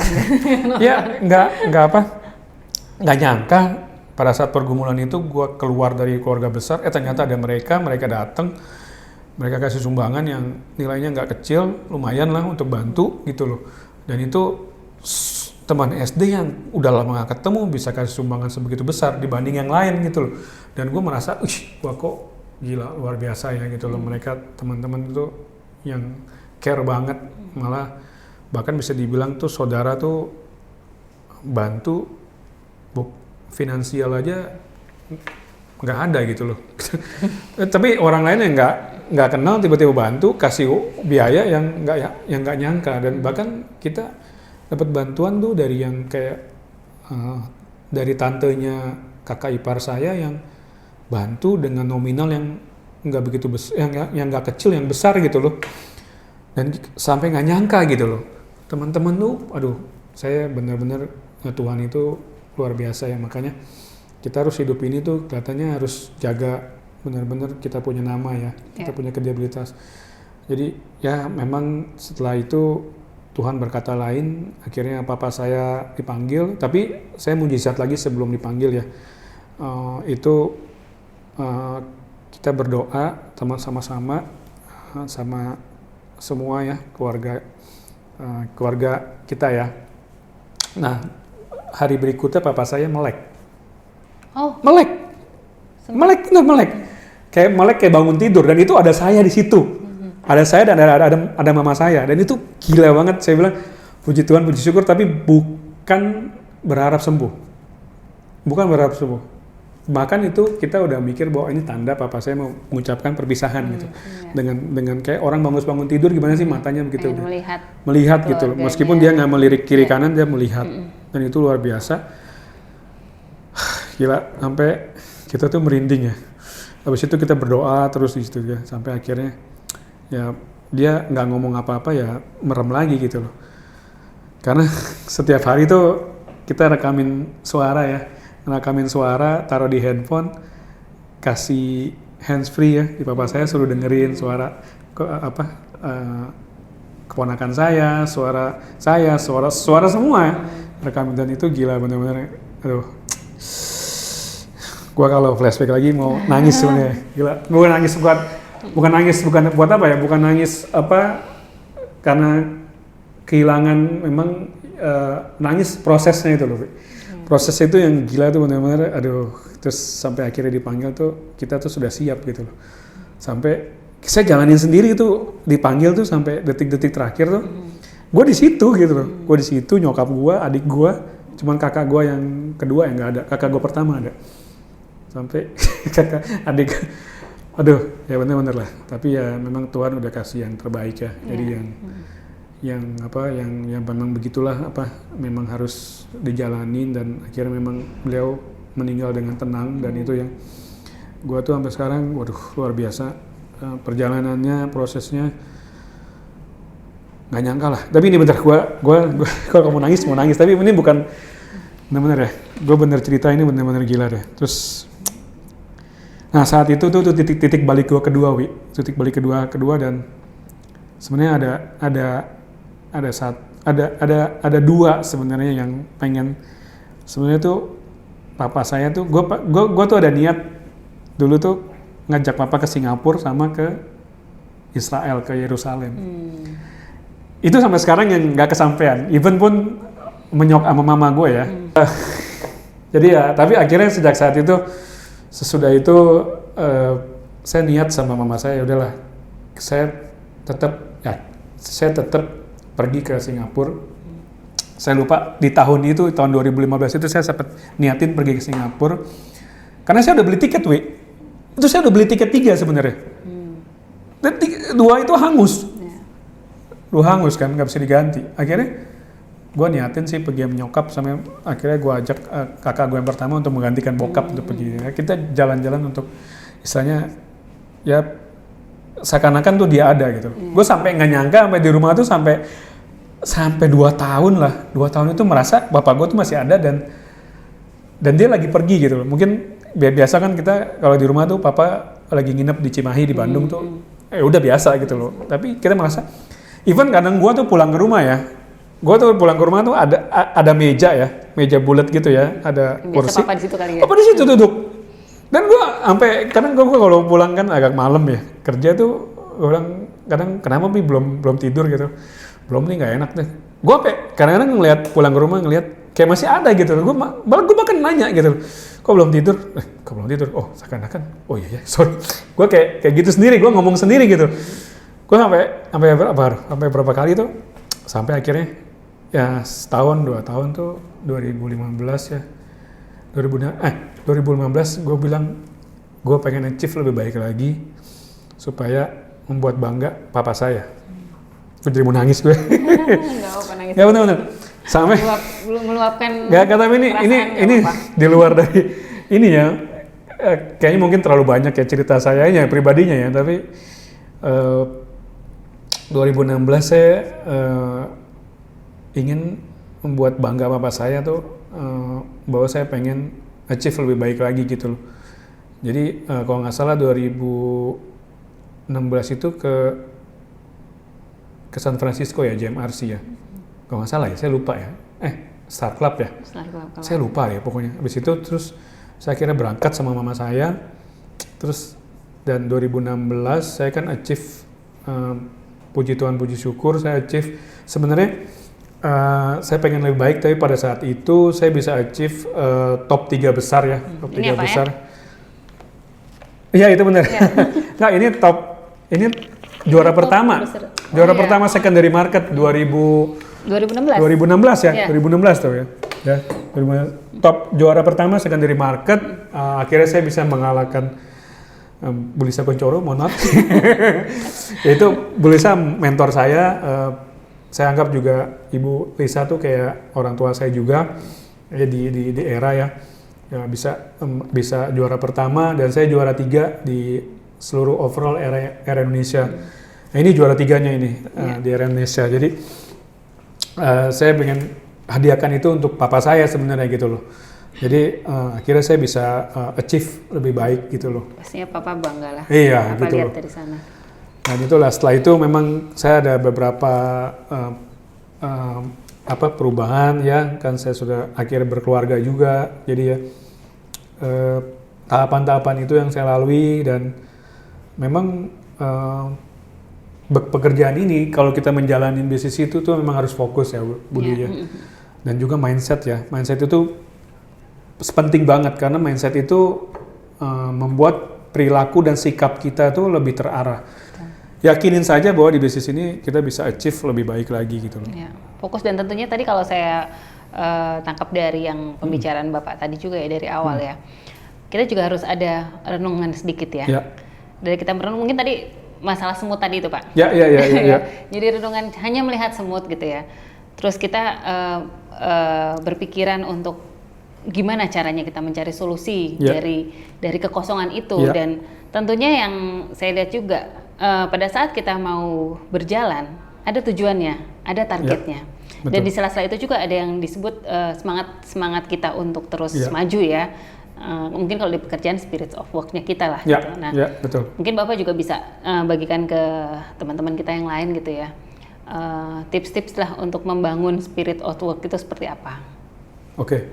ya nggak nyangka pada saat pergumulan itu gue keluar dari keluarga besar, ternyata ada mereka datang, mereka kasih sumbangan yang nilainya nggak kecil, lumayan lah untuk bantu gitu loh. Dan itu teman SD yang udah lama gak ketemu bisa kasih sumbangan sebegitu besar dibanding yang lain gitu loh. Dan gue merasa, wah kok gila, luar biasa ya gitu loh. Mereka teman-teman itu yang care banget, malah bahkan bisa dibilang tuh saudara tuh bantu finansial aja nggak ada gitu loh. Tapi orang lain yang nggak kenal tiba-tiba bantu kasih biaya yang nggak nyangka. Dan bahkan kita dapat bantuan tuh dari yang kayak dari tantenya kakak ipar saya yang bantu dengan nominal yang nggak begitu besar, yang nggak kecil, yang besar gitu loh. Dan sampai nggak nyangka gitu loh. Teman-teman tuh, aduh, saya benar-benar Tuhan itu luar biasa ya. Makanya kita harus hidup ini tuh katanya harus jaga benar-benar kita punya nama ya, kita punya kredibilitas. Jadi ya memang setelah itu Tuhan berkata lain, akhirnya papa saya dipanggil, tapi saya mujizat lagi sebelum dipanggil ya. Kita berdoa sama-sama sama semua ya, keluarga kita ya. Nah, hari berikutnya papa saya melek. Oh. Melek. Kayak bangun tidur, dan itu ada saya di situ. Ada saya dan ada mama saya, dan itu gila banget. Saya bilang puji Tuhan, puji syukur, tapi bukan berharap sembuh. Bahkan itu kita udah mikir bahwa ini tanda papa saya mau mengucapkan perpisahan gitu. Dengan kayak orang bangun tidur gimana sih matanya begitu. Melihat gitu. Meskipun dia nggak melirik kiri kanan, dia melihat. Dan itu luar biasa. Gila, sampai kita tuh merinding ya. Habis itu kita berdoa terus di situ ya, sampai akhirnya ya dia nggak ngomong apa-apa, ya merem lagi gitu loh. Karena setiap hari tuh kita rekamin suara, taruh di handphone, kasih hands free ya di papa saya, suruh dengerin suara keponakan saya, suara semua ya, rekamin. Dan itu gila bener-bener, aduh. Gua kalau flashback lagi mau nangis sebenarnya, gila. Bukan nangis buat apa ya? Bukan nangis karena kehilangan, memang nangis prosesnya itu loh. Proses itu yang gila tuh benar-benar, aduh. Terus sampai akhirnya dipanggil tuh, kita tuh sudah siap gitu loh. Sampai saya jalanin sendiri tuh, dipanggil tuh sampai detik-detik terakhir tuh. Gue di situ gitu loh. Gue di situ, nyokap gue, adik gue, cuman kakak gue yang kedua yang nggak ada, kakak gue pertama ada. Sampai kakak adik, aduh, ya bener-bener lah. Tapi ya memang Tuhan udah kasih yang terbaik ya. Jadi yang memang begitulah, memang harus dijalanin, dan akhirnya memang beliau meninggal dengan tenang. Dan itu yang gua tuh sampai sekarang, waduh, luar biasa perjalanannya, prosesnya, nggak nyangka lah. Tapi ini bentar, gua kalau mau nangis, tapi ini bukan bener-bener ya. Gua bener cerita ini bener-bener gila deh. Terus nah saat itu tuh titik balik gue kedua, titik balik kedua, dan sebenarnya ada dua sebenarnya yang pengen. Sebenarnya tuh papa saya tuh, gue tuh ada niat dulu tuh ngajak papa ke Singapura sama ke Israel, ke Yerusalem. Itu sampai sekarang yang nggak kesampaian. Even pun menyok sama mama gue ya. Jadi ya, tapi akhirnya sejak saat itu, sesudah itu saya niat sama mama saya, udahlah, saya tetap pergi ke Singapura. Saya lupa di tahun 2015 itu saya sempat niatin pergi ke Singapura. Karena saya udah beli tiket, Wi. Itu saya udah beli tiket 3 sebenarnya. Dan 2 itu hangus. Lu hangus kan, nggak bisa diganti. Akhirnya gue niatin sih pergi sama nyokap, sampai akhirnya gue ajak kakak gue yang pertama untuk menggantikan bokap untuk pergi. Kita jalan-jalan untuk istilahnya ya seakan-akan tuh dia ada gitu. Gue sampai nggak nyangka sampai di rumah tuh sampai 2 tahun lah. 2 tahun itu merasa bapak gue tuh masih ada dan dia lagi pergi gitu loh. Mungkin biasa kan kita kalau di rumah tuh papa lagi nginep di Cimahi di Bandung tuh udah biasa gitu loh. Tapi kita merasa even kadang gue tuh pulang ke rumah ya. Gue tuh pulang ke rumah tuh ada meja ya, meja bulat gitu ya, ada kursi. Papa di situ kali ya. Papa di situ duduk. Dan gue sampai kadang gue kalau pulang kan agak malam ya, kerja tuh gue bilang kadang kenapa Pi belum tidur gitu. Belum nih, nggak enak deh. Gue kadang-kadang ngeliat pulang ke rumah ngeliat kayak masih ada gitu. Gue bahkan nanya gitu. Kok belum tidur? Kok belum tidur? Oh seakan-akan. Oh iya sorry. Gue kayak gitu sendiri. Gue ngomong sendiri gitu. Gue sampai berapa kali tuh? Sampai akhirnya ya setahun 2 tahun tuh 2015 ya. 2015 gue bilang gue pengen achieve lebih baik lagi supaya membuat bangga papa saya. Gue jadi mau nangis gue. Enggak apa nangis. Ya benar. Sampai meluapkan. Gak kata ini di luar dari ini ya. Kayaknya mungkin terlalu banyak ya cerita saya pribadinya ya, tapi 2016 saya ingin membuat bangga papa saya tuh bahwa saya pengen achieve lebih baik lagi gitu loh. Jadi kalau nggak salah 2016 itu ke San Francisco ya, JMRC ya. Kalau nggak salah ya, saya lupa ya. Star Club ya. Saya lupa ya pokoknya. Habis itu terus saya akhirnya berangkat sama mama saya. Terus dan 2016 saya kan achieve puji Tuhan puji syukur saya achieve. Sebenarnya saya pengen lebih baik, tapi pada saat itu saya bisa achieve top 3 besar ya. Top 3 besar. Iya itu benar. Ya. Nah ini juara pertama. Juara pertama secondary market 2016 ya. Yeah. 2016 tuh ya. Ya, top juara pertama secondary market. Akhirnya saya bisa mengalahkan Bu Lisa Koncoro, mohon maaf. Yaitu Bu Lisa mentor saya. Saya anggap juga Ibu Lisa tuh kayak orang tua saya juga di era ya bisa juara pertama dan saya juara 3 di seluruh overall era Indonesia. Nah, ini juara 3-nya ini di era Indonesia. Jadi saya pengen hadiahkan itu untuk papa saya sebenarnya gitu loh. Jadi akhirnya saya bisa achieve lebih baik gitu loh. Pastinya papa bangga lah. Iya apa gitu lihat loh. dari sana. Dan itulah setelah itu memang saya ada beberapa perubahan ya, kan saya sudah akhirnya berkeluarga juga, jadi ya tahapan-tahapan itu yang saya lalui dan memang pekerjaan ini kalau kita menjalani bisnis itu tuh memang harus fokus ya Budi ya, dan juga mindset itu penting banget karena mindset itu membuat perilaku dan sikap kita tuh lebih terarah. Yakinin saja bahwa di bisnis ini kita bisa achieve lebih baik lagi gitu loh. Ya, fokus dan tentunya tadi kalau saya tangkap dari yang pembicaraan Bapak tadi juga ya dari awal ya. Kita juga harus ada renungan sedikit ya. Dari kita merenung mungkin tadi masalah semut tadi itu Pak. Ya. Jadi renungan hanya melihat semut gitu ya. Terus kita berpikiran untuk gimana caranya kita mencari solusi dari kekosongan itu dan tentunya yang saya lihat juga pada saat kita mau berjalan ada tujuannya, ada targetnya. Dan di sela-sela itu juga ada yang disebut semangat kita untuk terus maju ya. Mungkin kalau di pekerjaan spirit of work-nya kita lah gitu. Nah, betul. Mungkin Bapak juga bisa bagikan ke teman-teman kita yang lain gitu ya. Tips-tips lah untuk membangun spirit of work itu seperti apa? Oke.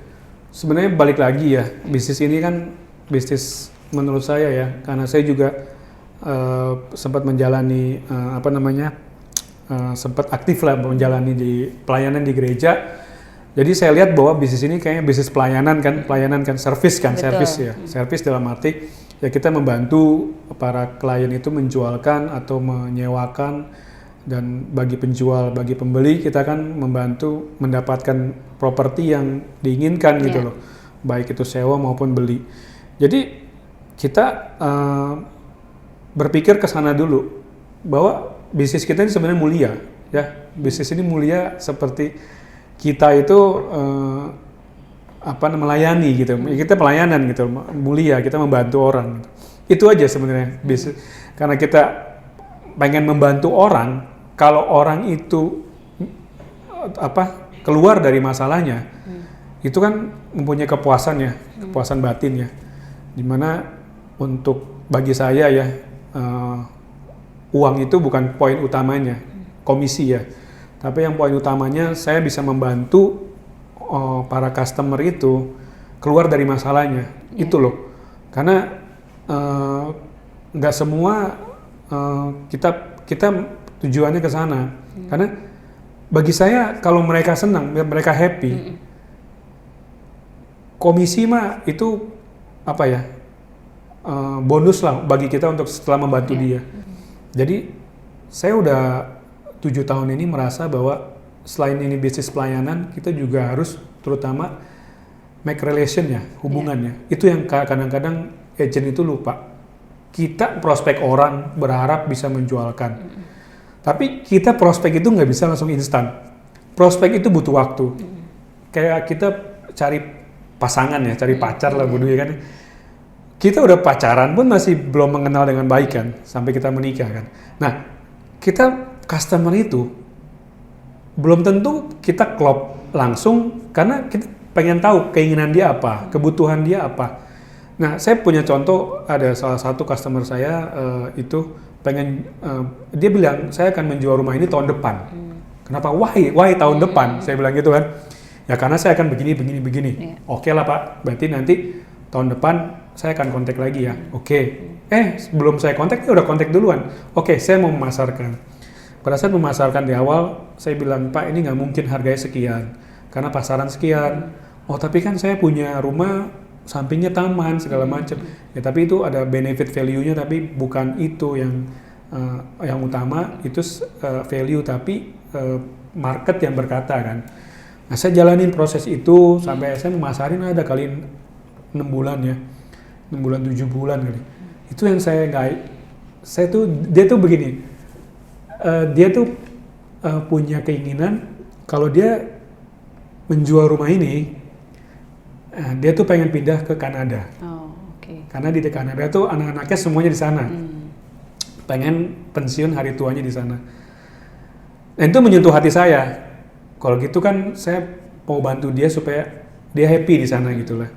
Sebenarnya balik lagi ya, bisnis ini kan bisnis menurut saya ya, karena saya juga sempat menjalani sempat aktif lah menjalani di pelayanan di gereja. Jadi saya lihat bahwa bisnis ini kayaknya bisnis pelayanan kan, service kan, Betul. service ya. Service dalam arti ya kita membantu para klien itu menjualkan atau menyewakan, dan bagi penjual, bagi pembeli kita kan membantu mendapatkan properti yang diinginkan gitu loh. Baik itu sewa maupun beli. Jadi kita berpikir ke sana dulu bahwa bisnis kita ini sebenarnya mulia ya. Bisnis ini mulia seperti kita itu melayani gitu. Kita pelayanan gitu, mulia, kita membantu orang. Itu aja sebenarnya bisnis. Karena kita pengen membantu orang, kalau orang itu keluar dari masalahnya, itu kan mempunyai kepuasan ya, kepuasan batin ya. Dimana untuk bagi saya ya, uang itu bukan poin utamanya, komisi ya. Tapi yang poin utamanya saya bisa membantu para customer itu keluar dari masalahnya. Itu loh. Karena nggak semua kita tujuannya ke sana. Karena bagi saya kalau mereka senang, mereka happy, komisi mah itu bonus lah bagi kita untuk setelah membantu dia. Jadi saya udah 7 tahun ini merasa bahwa selain ini bisnis pelayanan, kita juga harus terutama make relation ya, hubungannya. Itu yang kadang-kadang agent itu lupa. Kita prospek orang berharap bisa menjualkan. Tapi kita prospek itu nggak bisa langsung instan. Prospek itu butuh waktu. Kayak kita cari pasangan ya, cari pacar lah ya kan. Kita udah pacaran pun masih belum mengenal dengan baik kan, sampai kita menikah kan. Nah, kita customer itu belum tentu kita klop langsung karena kita pengen tahu keinginan dia apa, kebutuhan dia apa. Nah, saya punya contoh, ada salah satu customer saya itu pengen, dia bilang saya akan menjual rumah ini tahun depan. Kenapa? Why tahun depan? Saya bilang gitu kan. Ya karena saya akan begini. Oke lah Pak, berarti nanti tahun depan saya akan kontak lagi ya. Oke. Sebelum saya kontak, dia udah kontak duluan. Oke, saya mau memasarkan. Pada saat memasarkan di awal, saya bilang, Pak ini nggak mungkin harganya sekian. Karena pasaran sekian. Oh tapi kan saya punya rumah, sampingnya taman, segala macam. Ya tapi itu ada benefit value-nya, tapi bukan itu yang utama. Itu value, tapi market yang berkata kan. Nah saya jalanin proses itu, sampai saya memasarin ada kali 6 bulan ya. 6 bulan, 7 bulan kali. Itu yang dia tuh begini, dia tuh punya keinginan kalau dia menjual rumah ini, dia tuh pengen pindah ke Kanada. Karena di Kanada tuh anak-anaknya semuanya di sana, pengen pensiun hari tuanya di sana. Dan itu menyentuh hati saya. Kalau gitu kan saya mau bantu dia supaya dia happy di sana gitulah.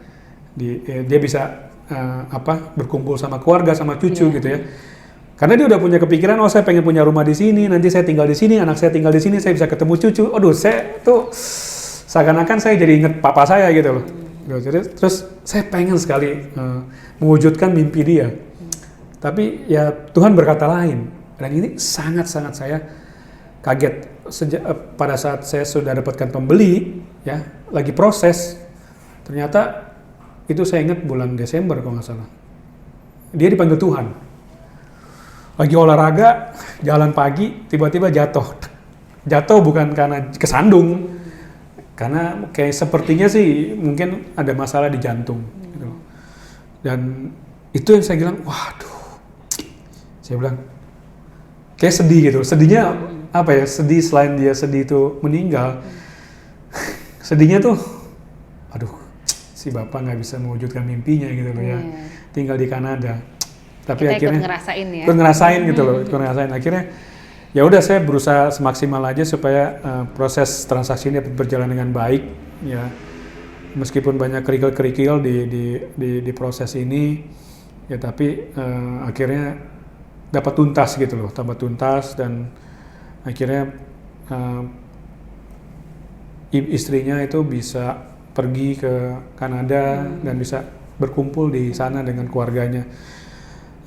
Dia bisa berkumpul sama keluarga, sama cucu gitu ya. Karena dia udah punya kepikiran, saya pengen punya rumah di sini, nanti saya tinggal di sini, anak saya tinggal di sini, saya bisa ketemu cucu. Saya tuh seakan-akan saya jadi inget papa saya gitu loh. Terus saya pengen sekali mewujudkan mimpi dia. Tapi ya Tuhan berkata lain. Dan ini sangat-sangat saya kaget. Pada saat saya sudah dapatkan pembeli, ya lagi proses, ternyata itu saya ingat bulan Desember kalau nggak salah. Dia dipanggil Tuhan. Lagi olahraga, jalan pagi, tiba-tiba jatuh. Jatuh bukan karena kesandung, karena kayak sepertinya sih mungkin ada masalah di jantung. Gitu. Dan itu yang saya bilang, waduh, saya bilang, kayak sedih gitu. Sedihnya apa ya? Sedih selain dia sedih itu meninggal. Sedihnya tuh, aduh, si bapak nggak bisa mewujudkan mimpinya gitu loh ya, tinggal di Kanada. Tapi kita akhirnya ikut ngerasain gitu loh, akhirnya ya udah saya berusaha semaksimal aja supaya proses transaksi ini berjalan dengan baik ya, meskipun banyak kerikil-kerikil di proses ini ya, tapi akhirnya dapat tuntas gitu loh, dan akhirnya istrinya itu bisa pergi ke Kanada dan bisa berkumpul di sana dengan keluarganya.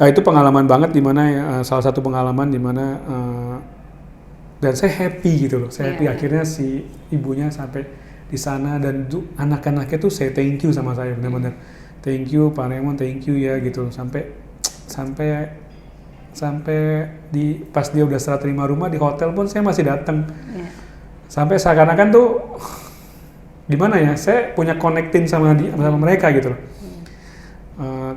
Nah, itu pengalaman banget, dimana salah satu pengalaman dimana dan saya happy gitu loh, saya happy akhirnya si ibunya sampai di sana, dan anak-anaknya tuh say thank you sama saya, benar-benar thank you Pak Raymond, thank you ya gitu, sampai di pas dia udah serah terima rumah di hotel pun saya masih datang. Sampai seakan-akan tuh gimana ya, saya punya connecting sama mereka gitu loh.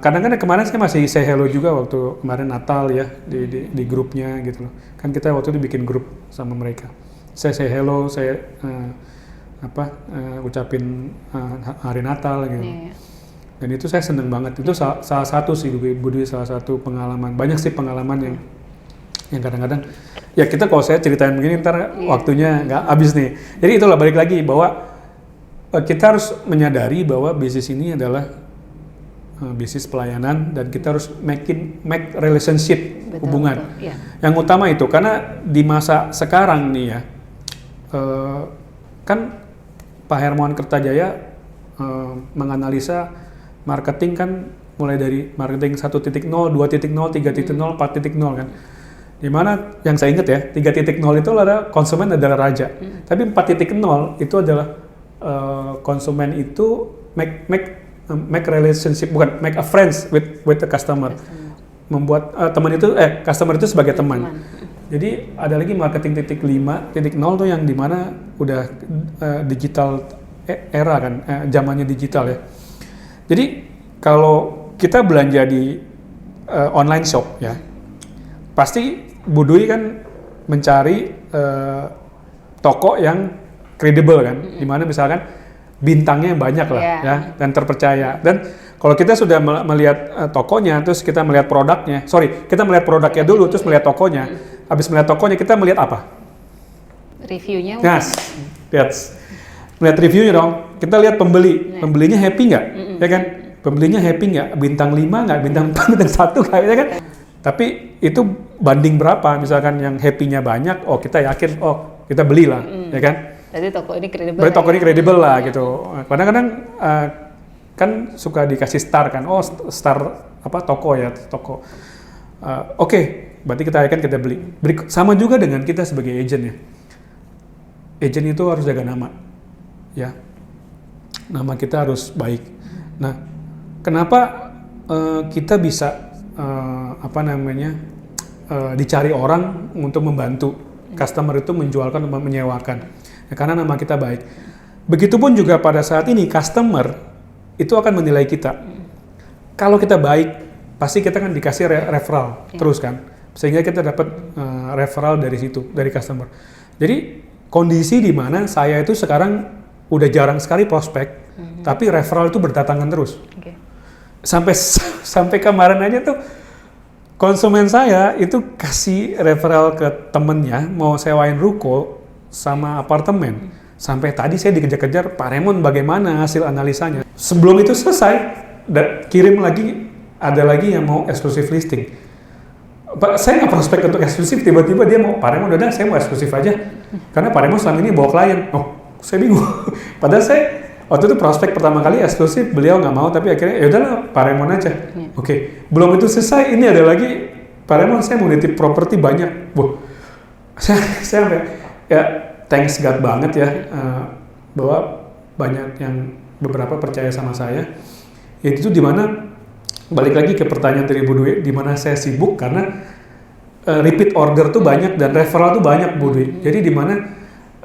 Kadang-kadang kemarin saya masih say hello juga waktu kemarin Natal ya di grupnya gitu loh. Kan kita waktu itu bikin grup sama mereka. Saya say hello, saya ucapin hari Natal gitu. Dan itu saya seneng banget. Itu salah satu sih Bu Dwi, salah satu pengalaman. Banyak sih pengalaman yang kadang-kadang ya kita kalau saya ceritain begini ntar waktunya nggak habis nih. Jadi itulah balik lagi bahwa kita harus menyadari bahwa bisnis ini adalah bisnis pelayanan dan kita harus make relationship, hubungan. Betul, ya. Yang utama itu karena di masa sekarang nih ya, kan Pak Hermawan Kertajaya menganalisa marketing kan mulai dari marketing 1.0, 2.0, 3.0, 4.0 kan. Dimana yang saya ingat ya, 3.0 itu adalah konsumen adalah raja. Tapi 4.0 itu adalah konsumen itu make relationship, bukan make a friends with the customer. Membuat customer itu sebagai teman. Jadi ada lagi marketing 5.0 tuh yang dimana udah digital era kan, zamannya digital ya. Jadi kalau kita belanja di online shop ya, pasti Bu Dwi kan mencari toko yang kredibel kan, dimana misalkan bintangnya yang banyak lah ya dan terpercaya. Dan kalau kita sudah melihat tokonya, terus kita melihat produknya, kita melihat produknya dulu, terus melihat tokonya. Habis melihat tokonya kita melihat apa? Reviewnya. Melihat reviewnya dong. Kita lihat pembelinya happy nggak, ya kan? Pembelinya happy nggak? Bintang 5 nggak? Bintang 4, bintang 1 nggak, ya kan? Tapi itu banding berapa? Misalkan yang happy-nya banyak, kita yakin, kita belilah, ya kan? Berarti toko ini kredibel. Berarti toko ini kredibel lah gitu. Kadang-kadang kan suka dikasih star kan, star toko ya, toko. Berarti kita yakin kita beli. Sama juga dengan kita sebagai agent ya. Agent itu harus jaga nama, ya. Nama kita harus baik. Nah, kenapa kita bisa dicari orang untuk membantu customer itu menjualkan atau menyewakan? Ya, karena nama kita baik. Begitupun juga pada saat ini customer itu akan menilai kita. Kalau kita baik, pasti kita kan dikasih referral terus kan, sehingga kita dapat referral dari situ, dari customer. Jadi kondisi di mana saya itu sekarang udah jarang sekali prospek, tapi referral itu berdatangan terus. Sampai kemarin aja tuh konsumen saya itu kasih referral ke temennya mau sewain ruko sama apartemen. Sampai tadi saya dikejar-kejar, Pak Raymond bagaimana hasil analisanya? Sebelum itu selesai, kirim lagi, ada lagi yang mau eksklusif listing. Pak, saya nggak prospek untuk eksklusif, tiba-tiba dia mau, Pak Raymond udah saya mau eksklusif aja. Karena Pak Raymond selama ini bawa klien. Saya bingung. Padahal saya waktu itu prospek pertama kali eksklusif, beliau nggak mau, tapi akhirnya ya udahlah Pak Raymond aja. Belum itu selesai, ini ada lagi, Pak Raymond saya mau nitip properti banyak. Saya sampai ya thanks God banget ya bahwa banyak yang beberapa percaya sama saya. Itu dimana balik lagi ke pertanyaan dari Bu Dwi, dimana saya sibuk karena repeat order tuh banyak dan referral tuh banyak Bu Dwi. Jadi dimana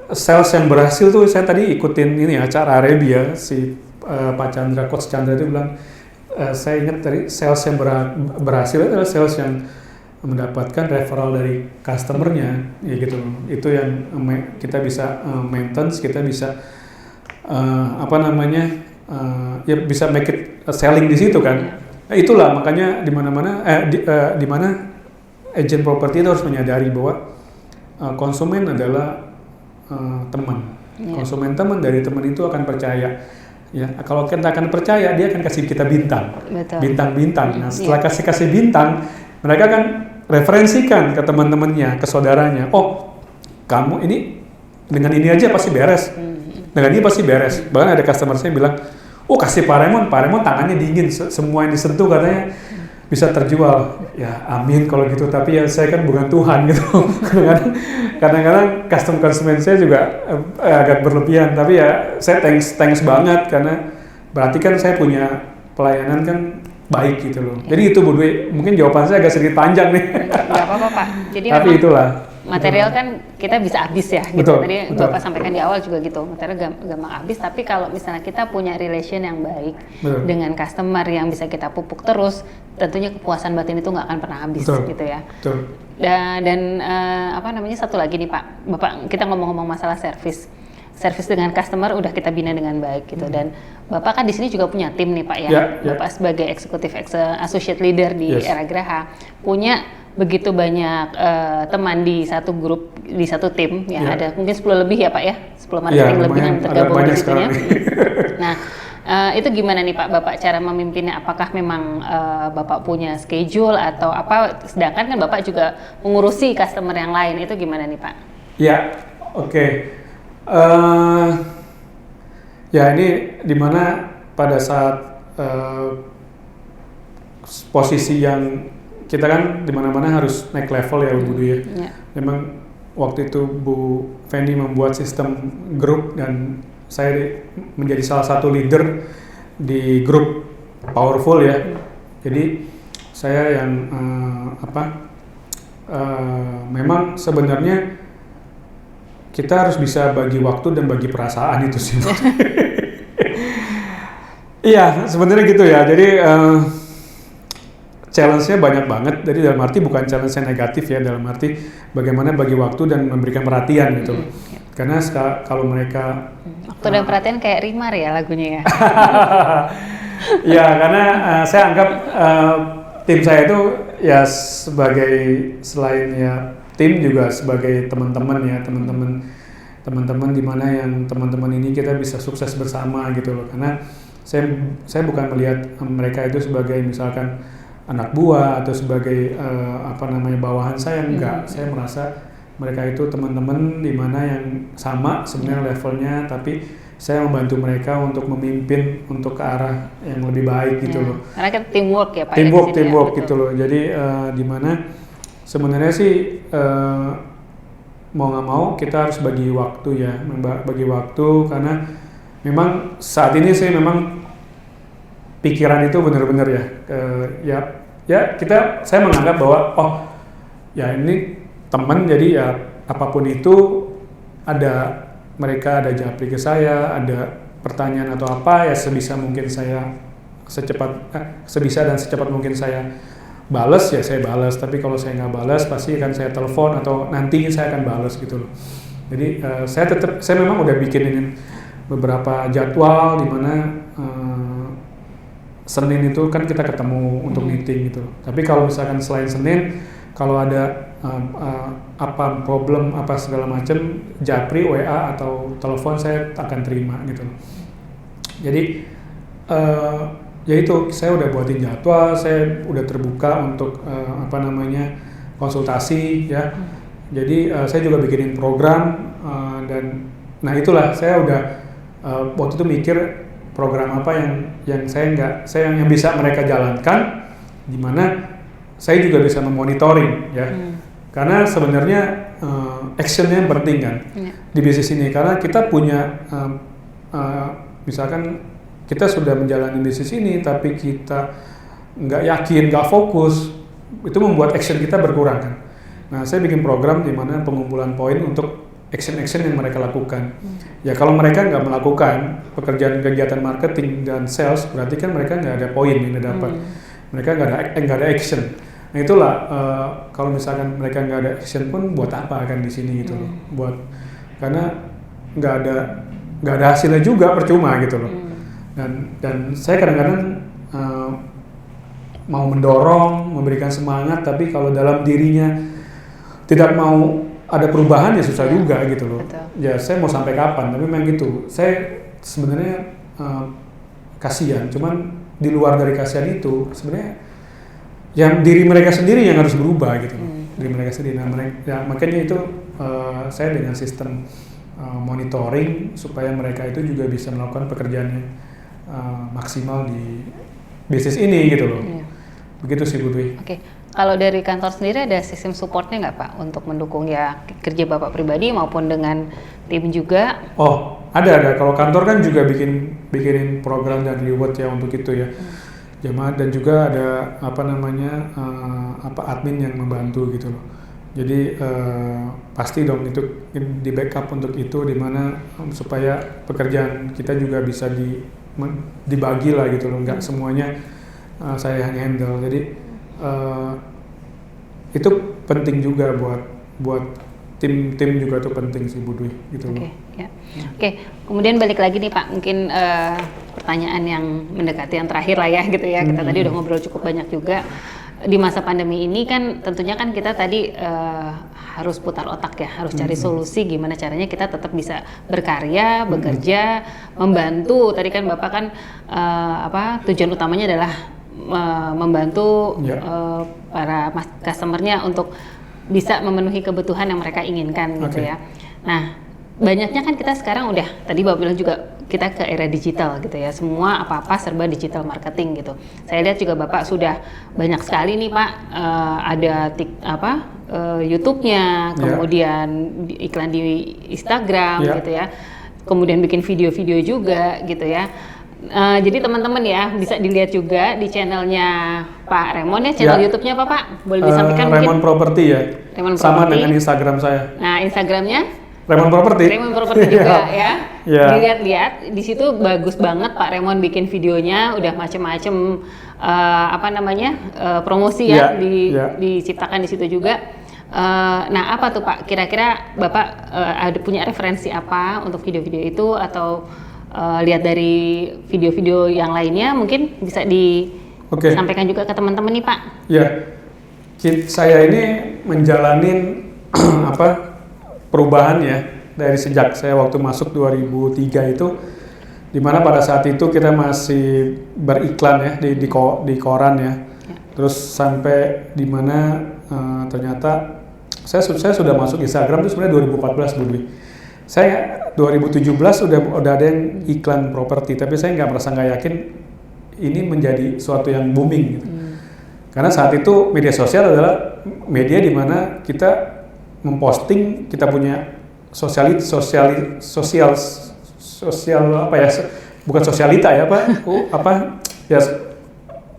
sales yang berhasil tuh saya tadi ikutin ini acara Arabia si Pak Chandra, Coach Chandra itu bilang saya ingat tadi sales yang berhasil adalah sales yang mendapatkan referral dari customernya, ya gitu. Itu yang kita bisa maintenance, kita bisa ya bisa make it selling di situ kan. Nah, itulah makanya di mana agent properti itu harus menyadari bahwa konsumen adalah teman. Konsumen teman, dari teman itu akan percaya. Ya, kalau kita akan percaya, dia akan kasih kita bintang. Bintang-bintang. Nah, setelah kasih bintang, mereka akan referensikan ke teman-temannya, ke saudaranya. Kamu ini dengan ini aja pasti beres. Dengan ini pasti beres. Bahkan ada customer saya bilang, kasih Pak Raymond tangannya dingin, semua yang disentuh katanya bisa terjual. Ya amin kalau gitu, tapi ya saya kan bukan Tuhan gitu. Kadang-kadang custom konsumen saya juga agak berlebihan, tapi ya saya thanks banget karena berarti kan saya punya pelayanan kan baik gitu loh. Jadi itu Bu Dwi, mungkin jawaban saya agak sedikit panjang nih. Nggak apa-apa Pak. Jadi tapi memang itulah. material kan kita bisa habis ya gitu. Betul, Tadi betul. Bapak sampaikan di awal juga gitu. Material gampang habis, tapi kalau misalnya kita punya relation yang baik Betul. dengan customer yang bisa kita pupuk terus, tentunya kepuasan batin itu nggak akan pernah habis Betul. gitu ya. Betul. Dan apa namanya, satu lagi nih Pak, Bapak, kita ngomong-ngomong masalah service dengan customer udah kita bina dengan baik gitu. Dan Bapak kan di sini juga punya tim nih Pak ya. Ya. Bapak sebagai eksekutif associate leader di Yes. Era Graha punya begitu banyak teman di satu grup, di satu tim ya. Ya. Ada mungkin 10 lebih ya Pak ya, 10 marketing lebih yang lumayan, tergabung ada di banyak situ ya. sekarang. Nah, itu gimana nih Pak, Bapak cara memimpinnya? Apakah memang Bapak punya schedule atau apa? Sedangkan kan Bapak juga mengurusi customer yang lain, itu gimana nih Pak? Ya, oke. Ya ini dimana pada saat posisi yang kita kan dimana-mana harus naik level ya Bu Dwi ya. Ya. Memang waktu itu Bu Feni membuat sistem grup dan saya menjadi salah satu leader di grup Powerful ya. Jadi saya yang memang sebenarnya kita harus bisa bagi waktu dan bagi perasaan itu sih. Iya, sebenarnya gitu ya. Jadi challenge-nya banyak banget. Jadi dalam arti bukan challenge-nya negatif ya, dalam arti bagaimana bagi waktu dan memberikan perhatian gitu. Karena kalau mereka Waktu dan perhatian kayak Rimar ya lagunya ya. ya, karena saya anggap tim saya itu ya sebagai selain ya tim juga sebagai teman-teman ya, teman-teman di mana yang teman-teman ini kita bisa sukses bersama gitu loh. Karena saya bukan melihat mereka itu sebagai misalkan anak buah atau sebagai bawahan saya, enggak. Saya merasa mereka itu teman-teman di mana yang sama sebenarnya levelnya, tapi saya membantu mereka untuk memimpin untuk ke arah yang lebih baik gitu loh. Karena kan teamwork ya Pak. Teamwork gitu loh. Jadi di mana sebenarnya sih mau nggak mau kita harus bagi waktu ya, bagi waktu karena memang saat ini sih memang pikiran itu benar-benar ya saya menganggap bahwa ya ini teman, jadi ya apapun itu mereka ada japri ke saya, ada pertanyaan atau apa ya sebisa dan secepat mungkin saya balas ya saya balas, tapi kalau saya nggak balas pasti akan saya telepon atau nantinya saya akan balas gitu loh. Jadi saya memang udah bikinin beberapa jadwal di mana Senin itu kan kita ketemu untuk meeting gitu loh. Tapi kalau misalkan selain Senin, kalau ada apa problem apa segala macam, japri, WA atau telepon saya akan terima gitu loh. Jadi ya itu saya udah buatin jadwal, saya udah terbuka untuk konsultasi ya. Jadi saya juga bikinin program dan nah itulah saya udah waktu itu mikir program apa yang yang bisa mereka jalankan, di mana saya juga bisa memonitoring ya. Karena sebenarnya actionnya yang penting kan di bisnis ini, karena kita punya misalkan kita sudah menjalani bisnis ini tapi kita nggak yakin, nggak fokus, itu membuat action kita berkurang kan. Nah saya bikin program di mana pengumpulan poin untuk action yang mereka lakukan. Ya kalau mereka nggak melakukan pekerjaan kegiatan marketing dan sales, berarti kan mereka nggak ada poin yang dapat. Mereka nggak ada action. Nah itulah kalau misalkan mereka nggak ada action pun buat apa kan di sini gitu loh. Karena nggak ada hasilnya juga, percuma gitu loh. Dan saya kadang-kadang mau mendorong, memberikan semangat, tapi kalau dalam dirinya tidak mau ada perubahan ya susah juga gitu loh. Betul. Ya saya mau sampai kapan, tapi memang gitu. Saya sebenarnya kasihan, cuman di luar dari kasihan itu sebenarnya yang diri mereka sendiri yang harus berubah gitu. Diri mereka sendiri. Nah, makanya itu saya dengan sistem monitoring supaya mereka itu juga bisa melakukan pekerjaannya maksimal di bisnis ini gitu loh. Begitu sih Bu Dwi. Oke, kalau dari kantor sendiri ada sistem supportnya nggak Pak untuk mendukung ya kerja Bapak pribadi maupun dengan tim juga? Oh, ada. Kalau kantor kan juga bikinin program dan reward ya untuk itu ya. Jamaah dan juga ada admin yang membantu gitu loh. Jadi pasti dong itu di backup untuk itu, dimana supaya pekerjaan kita juga bisa dibagi lah gitu loh, nggak semuanya saya yang handle. Jadi itu penting juga buat tim juga tuh penting sih Bu Dwi gitu loh. Oke, kemudian balik lagi nih Pak, mungkin pertanyaan yang mendekati yang terakhir lah ya gitu ya. Kita tadi udah ngobrol cukup banyak juga. Di masa pandemi ini kan tentunya kan kita tadi harus putar otak ya, harus cari solusi gimana caranya kita tetap bisa berkarya, bekerja, membantu. Tadi kan Bapak kan tujuan utamanya adalah membantu para customer-nya untuk bisa memenuhi kebutuhan yang mereka inginkan gitu ya. Nah, banyaknya kan kita sekarang udah, tadi Bapak bilang juga kita ke era digital gitu ya, semua apa-apa serba digital marketing gitu. Saya lihat juga Bapak sudah banyak sekali nih Pak, ada YouTube-nya, kemudian iklan di Instagram gitu ya, kemudian bikin video-video juga gitu ya. Jadi teman-teman ya bisa dilihat juga di channelnya Pak Raymond ya, channel YouTube-nya apa Pak? Boleh disampaikan mungkin? Raymond Property ya, sama dengan Instagram saya. Nah, Instagramnya? Raymond Property juga ya. Dilihat-lihat di situ bagus banget Pak Raymond bikin videonya, udah macem-macem promosi ya diciptakan di situ juga. Nah, apa tuh Pak? Kira-kira Bapak ada punya referensi apa untuk video-video itu, atau lihat dari video-video yang lainnya mungkin bisa disampaikan juga ke teman-teman nih Pak? Ya, saya ini menjalanin perubahan ya dari sejak saya waktu masuk 2003 itu, dimana pada saat itu kita masih beriklan ya di koran ya. Terus sampai dimana ternyata saya sudah masuk Instagram itu sebenarnya 2014 Bu Dwi. Saya 2017 udah ada yang iklan properti, tapi saya nggak yakin ini menjadi suatu yang booming gitu. Karena saat itu media sosial adalah media di mana kita memposting, kita punya sosial bukan sosialita ya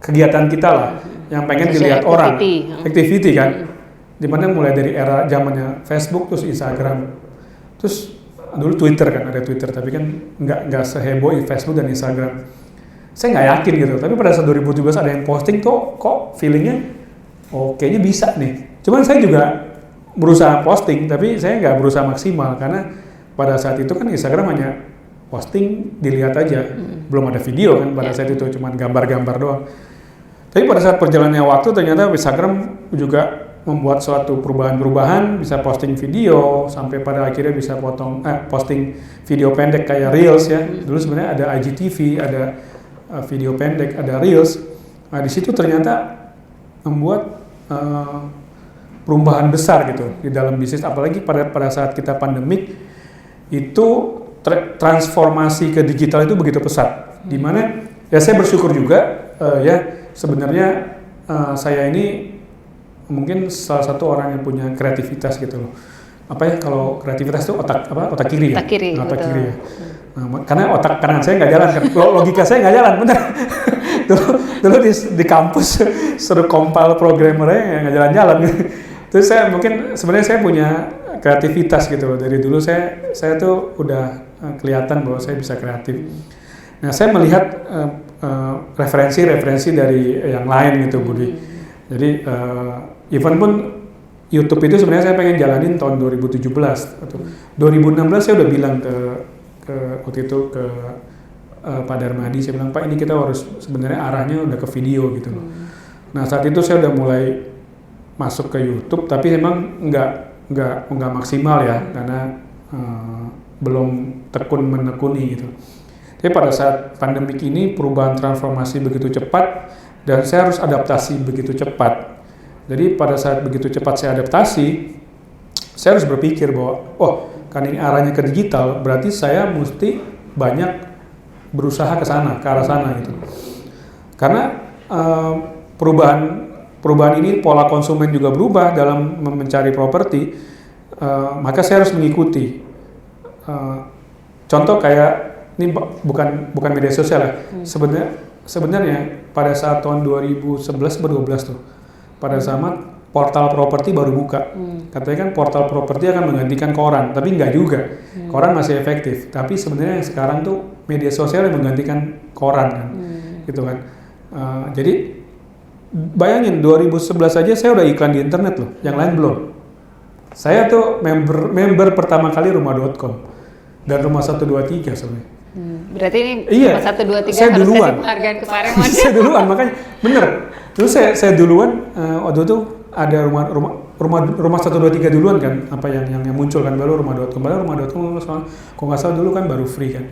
kegiatan kita lah yang pengen dilihat orang, activity kan, dimana mulai dari era zamannya Facebook, terus Instagram, terus dulu Twitter kan, ada Twitter, tapi kan nggak seheboh Facebook dan Instagram. Saya nggak yakin gitu, tapi pada saat 2017 ada yang posting tuh kok feelingnya kayaknya bisa nih. Cuman saya juga berusaha posting, tapi saya nggak berusaha maksimal, karena pada saat itu kan Instagram hanya posting, dilihat aja, belum ada video kan pada saat itu, cuma gambar-gambar doang. Tapi pada saat perjalannya waktu ternyata Instagram juga membuat suatu perubahan-perubahan, bisa posting video, sampai pada akhirnya bisa posting video pendek kayak Reels ya. Dulu sebenarnya ada IGTV, ada video pendek, ada Reels. Nah di situ ternyata membuat perubahan besar gitu di dalam bisnis, apalagi pada saat kita pandemik itu transformasi ke digital itu begitu pesat. Dimana ya saya bersyukur juga sebenarnya saya ini mungkin salah satu orang yang punya kreativitas gitu loh. Kalau kreativitas itu otak kiri ya? Otak kiri ya. Nah, karena otak kanan saya nggak jalan kan, logika saya nggak jalan, bener. dulu di kampus suruh compile programmernya nggak jalan-jalan. Terus sebenarnya saya punya kreativitas gitu loh. Dari dulu saya tuh udah kelihatan bahwa saya bisa kreatif. Nah, saya melihat referensi dari yang lain gitu Budi. Jadi even pun YouTube itu sebenarnya saya pengen jalanin tahun 2017 atau 2016 saya udah bilang ke waktu itu ke Pak Darmadi, saya bilang Pak, ini kita harus sebenarnya arahnya udah ke video gitu loh. Nah saat itu saya udah mulai masuk ke YouTube, tapi memang nggak maksimal ya, karena belum menekuni gitu. Tapi pada saat pandemik ini perubahan transformasi begitu cepat dan saya harus adaptasi begitu cepat. Jadi pada saat begitu cepat saya adaptasi, saya harus berpikir bahwa kan ini arahnya ke digital, berarti saya mesti banyak berusaha ke arah sana gitu. Karena perubahan ini pola konsumen juga berubah dalam mencari properti, maka saya harus mengikuti. Contoh kayak ini bukan media sosial ya. Sebenarnya pada saat tahun 2011 atau 2012 tuh, pada zaman portal properti baru buka. Katanya kan portal properti akan menggantikan koran, tapi nggak juga. Koran masih efektif, tapi sebenarnya yang sekarang tuh media sosial yang menggantikan koran kan. Gitu kan. Jadi bayangin 2011 aja saya udah iklan di internet loh, yang lain belum. Saya tuh member pertama kali rumah.com dan rumah 123 sebenarnya. Berarti ini Iya, rumah 1, 2, 3 saya harus duluan. kasih penghargaan ke Pak Raymond. Saya duluan, makanya bener. Terus saya duluan, waktu itu ada rumah 123 duluan kan, apa yang muncul kan, baru rumah.com. Padahal rumah.com kalau nggak salah dulu kan baru free kan.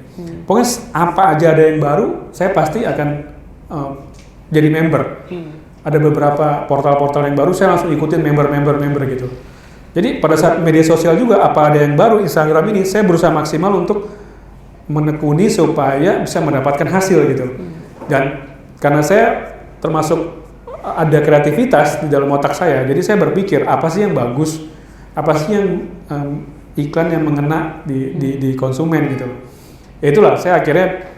Pokoknya apa aja ada yang baru, saya pasti akan jadi member. Ada beberapa portal-portal yang baru, saya langsung ikutin member gitu. Jadi pada saat media sosial juga, apa ada yang baru, Instagram ini, saya berusaha maksimal untuk menekuni supaya bisa mendapatkan hasil gitu. Dan karena saya termasuk ada kreativitas di dalam otak saya, jadi saya berpikir apa sih yang bagus, apa sih yang iklan yang mengena di konsumen gitu. Ya itulah saya akhirnya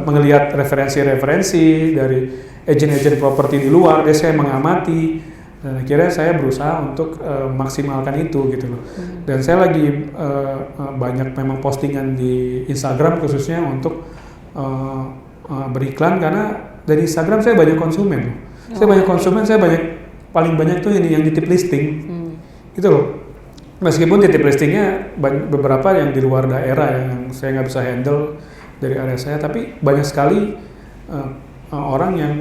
melihat referensi-referensi dari agen-agen properti di luar, saya mengamati, dan akhirnya saya berusaha untuk maksimalkan itu gitu loh. Dan saya lagi banyak memang postingan di Instagram khususnya untuk beriklan, karena dari Instagram saya banyak konsumen. Saya banyak konsumen, paling banyak tuh yang titip listing, gitu loh. Meskipun titip listingnya beberapa yang di luar daerah yang saya nggak bisa handle dari area saya, tapi banyak sekali orang yang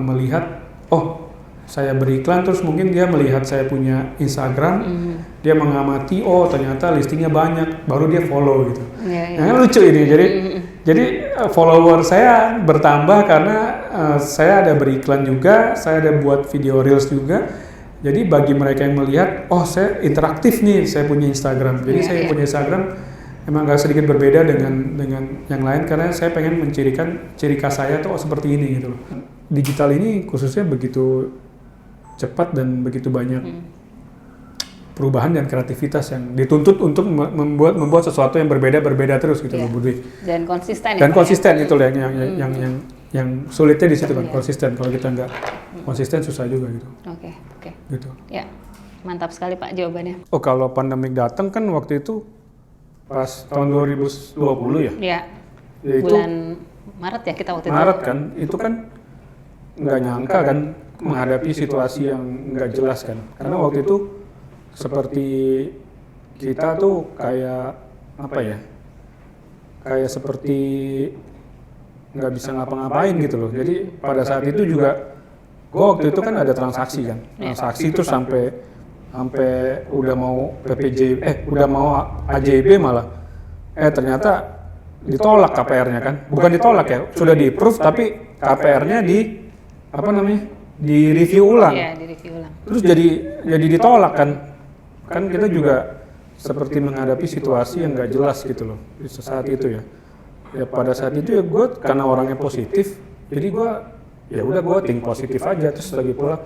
melihat, oh saya beriklan, terus mungkin dia melihat saya punya Instagram, dia mengamati, oh ternyata listingnya banyak, baru dia follow gitu. Nah, lucu ini, jadi follower saya bertambah karena saya ada beriklan juga, saya ada buat video reels juga. Jadi bagi mereka yang melihat, oh saya interaktif nih, saya punya Instagram. Jadi saya punya Instagram emang agak sedikit berbeda dengan yang lain, karena saya pengen mencirikan ciri khas saya tuh seperti ini gitu loh. Digital ini khususnya begitu cepat dan begitu banyak perubahan dan kreativitas yang dituntut untuk membuat sesuatu yang berbeda terus gitu loh, Budi. Dan konsisten. Dan konsisten itu loh yang sulitnya di situ kan, konsisten. Kalau kita nggak konsisten susah juga gitu. Oke. Gitu. Ya, mantap sekali Pak jawabannya. Oh, kalau pandemik datang kan waktu itu pas tahun 2020 ya? Iya. Yaitu bulan Maret ya kita waktu itu. Maret kan, itu kan nggak nyangka kan menghadapi situasi yang nggak jelas kan. Karena waktu itu seperti kita tuh kayak apa ya? Kayak seperti nggak bisa ngapa-ngapain gitu loh. Jadi pada saat itu juga gue waktu itu kan ada transaksi kan. Transaksi itu sampai udah mau udah mau AJB malah. Ternyata ditolak KPR-nya kan. Bukan ditolak ya, sudah di-approve tapi KPR-nya di review ulang. Iya, di review ulang. Terus jadi ditolak kan. Kan kita juga seperti menghadapi situasi yang nggak jelas gitu loh di saat itu ya. Ya pada saat itu ya gue karena orangnya positif, jadi gue think positif aja. Terus lagi pula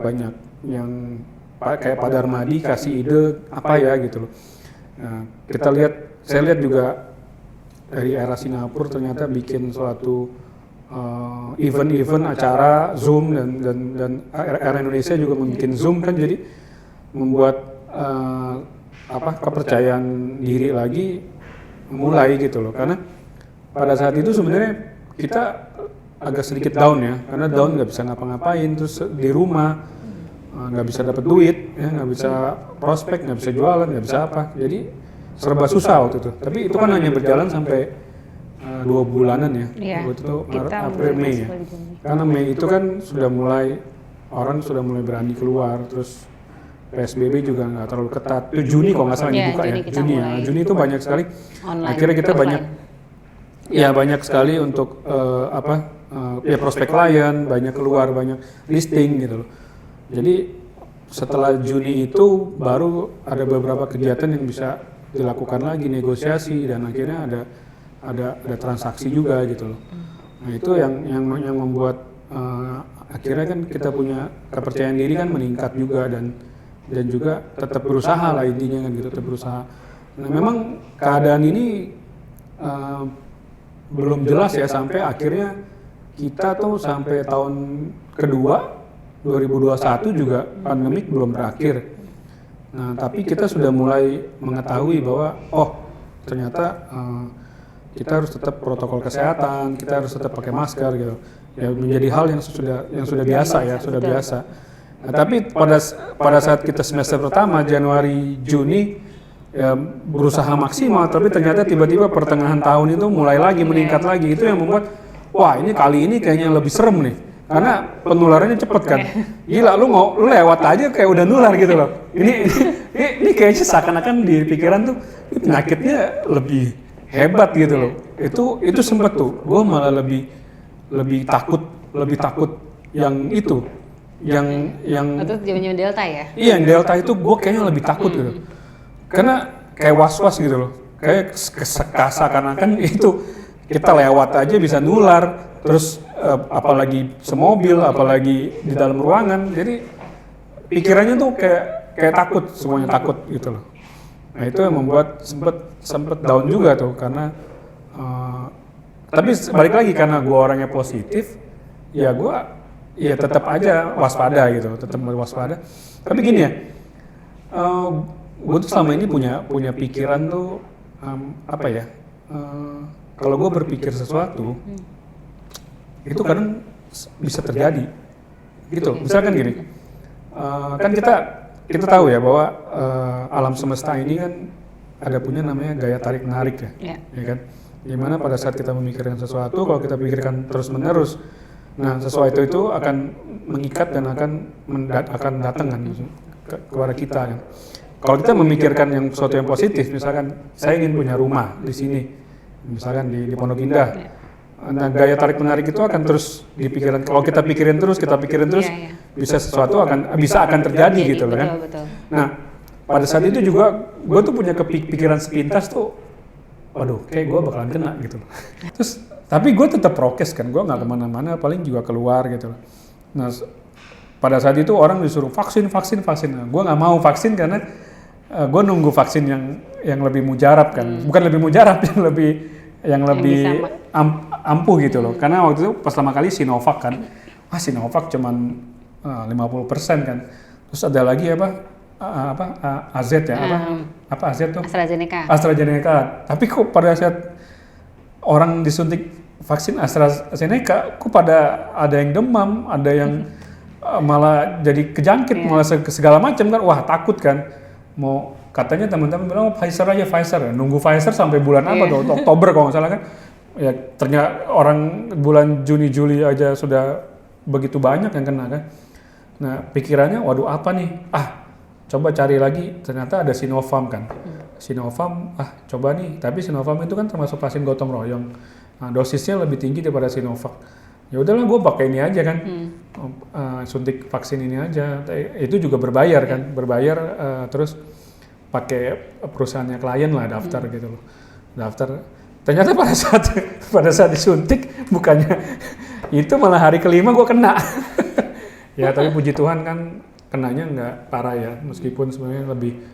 banyak yang kayak Pak Darmadi kasih ide apa ya gitu loh. Nah, saya lihat juga dari era Singapura ternyata bikin suatu event acara Zoom dan era Indonesia juga membuat Zoom kan, jadi membuat kepercayaan diri lagi mulai gitu loh. Karena pada saat itu sebenarnya kita agak sedikit down ya, karena down nggak bisa ngapa-ngapain, terus di rumah nggak bisa dapat duit, ya nggak bisa prospek, nggak bisa jualan, nggak bisa apa, jadi serba susah waktu itu. Tapi itu kan hanya berjalan sampai 2 bulanan ya, waktu itu Maret, April, Mei ya. Karena Mei itu kan orang sudah mulai berani keluar, terus PSBB juga nggak terlalu ketat. Itu Juni kalau nggak salah dibuka ya. Juni itu banyak sekali. Akhirnya kita banyak sekali untuk prospek klien, banyak keluar, banyak listing gitu loh. Jadi setelah Juni itu baru ada beberapa kegiatan yang bisa dilakukan lagi, negosiasi, dan akhirnya ada transaksi juga gitu loh. Nah itu yang membuat akhirnya kan kita punya kepercayaan diri kan meningkat juga dan juga tetap berusaha lah intinya kan gitu, tetap berusaha. Nah memang keadaan ini belum jelas ya sampai akhirnya kita tuh sampai tahun kedua 2021 juga pandemik belum berakhir. Nah tapi kita sudah mulai mengetahui bahwa ternyata kita harus tetap protokol kesehatan, kita harus tetap pakai masker gitu. Ya menjadi hal yang sudah biasa ya, sudah biasa. Nah, tapi pada saat kita semester pertama Januari Juni ya berusaha maksimal, tapi ternyata tiba-tiba pertengahan tahun itu mulai lagi meningkat lagi. Itu yang membuat wah ini kali ini kayaknya lebih serem nih. Karena penularannya cepet kan. Gila lu lewat aja kayak udah nular gitu loh. Ini kayaknya seakan-akan di pikiran tuh penyakitnya lebih hebat gitu loh. Itu sempet tuh. Gue malah lebih takut yang itu. Yang itu zaman Delta ya? Iya, yang Delta itu gue kayaknya lebih takut gitu. Karena kayak was-was gitu loh. Kayak seakan-akan itu kita lewat aja bisa nular. Terus apalagi semobil, apalagi di dalam ruangan. Jadi pikirannya tuh kayak takut, semuanya takut gitu loh. Nah itu yang membuat sempet down juga tuh karena tapi balik lagi karena gue orangnya positif, ya gue tetap aja waspada gitu, tetap waspada. Tapi gini ya, gue tuh selama ini punya pikiran tuh kalau gue berpikir sesuatu itu kadang bisa terjadi, gitu. Misalkan gini, kan kita tahu ya bahwa alam semesta ini kan ada punya namanya gaya tarik menarik ya kan? Dimana pada saat kita memikirkan sesuatu, kalau kita pikirkan terus menerus, nah sesuatu itu akan mengikat dan akan datang kan kepada kita kan. Kalau kita memikirkan yang sesuatu yang positif, misalkan saya ingin punya rumah di sini, misalkan di Pondok Indah, nah gaya tarik menarik itu akan terus dipikiran. Kalau kita pikirin terus, bisa sesuatu akan terjadi gitu loh kan. Betul. Nah pada saat itu juga gue tuh punya pikiran sepintas tuh, waduh kayak gue bakalan kena gitu loh. Terus tapi gue tetap prokes kan, gue nggak kemana-mana, paling juga keluar gitu loh. Nah pada saat itu orang disuruh vaksin. Nah, gue nggak mau vaksin karena gue nunggu vaksin yang lebih mujarab kan, bukan lebih mujarab, yang lebih ampuh gitu loh. Karena waktu itu pas pertama kali Sinovac kan, Sinovac cuman 50% kan. Terus ada lagi AZ ya, AZ tuh? AstraZeneca. Tapi kok pada saat orang disuntik vaksin AstraZeneca, kok pada ada yang demam, ada yang malah jadi kejangkit, malah segala macam kan. Wah takut kan. Mau katanya teman-teman bilang Pfizer aja, nunggu Pfizer sampai bulan apa tuh, Oktober kalau nggak salah kan. Ya ternyata orang bulan Juni Juli aja sudah begitu banyak yang kena kan. Nah pikirannya waduh apa nih, coba cari lagi, ternyata ada Sinovac kan. Sinovac, coba nih, tapi Sinovac itu kan termasuk vaksin gotong royong. Nah, dosisnya lebih tinggi daripada Sinovac. Ya udahlah gue pakai ini aja kan, suntik vaksin ini aja. Itu juga berbayar kan, terus pakai perusahaannya klien lah, daftar gitu loh, Ternyata pada saat disuntik bukannya itu malah hari kelima gue kena. Ya tapi puji Tuhan kan kenanya nggak parah ya, meskipun sebenarnya lebih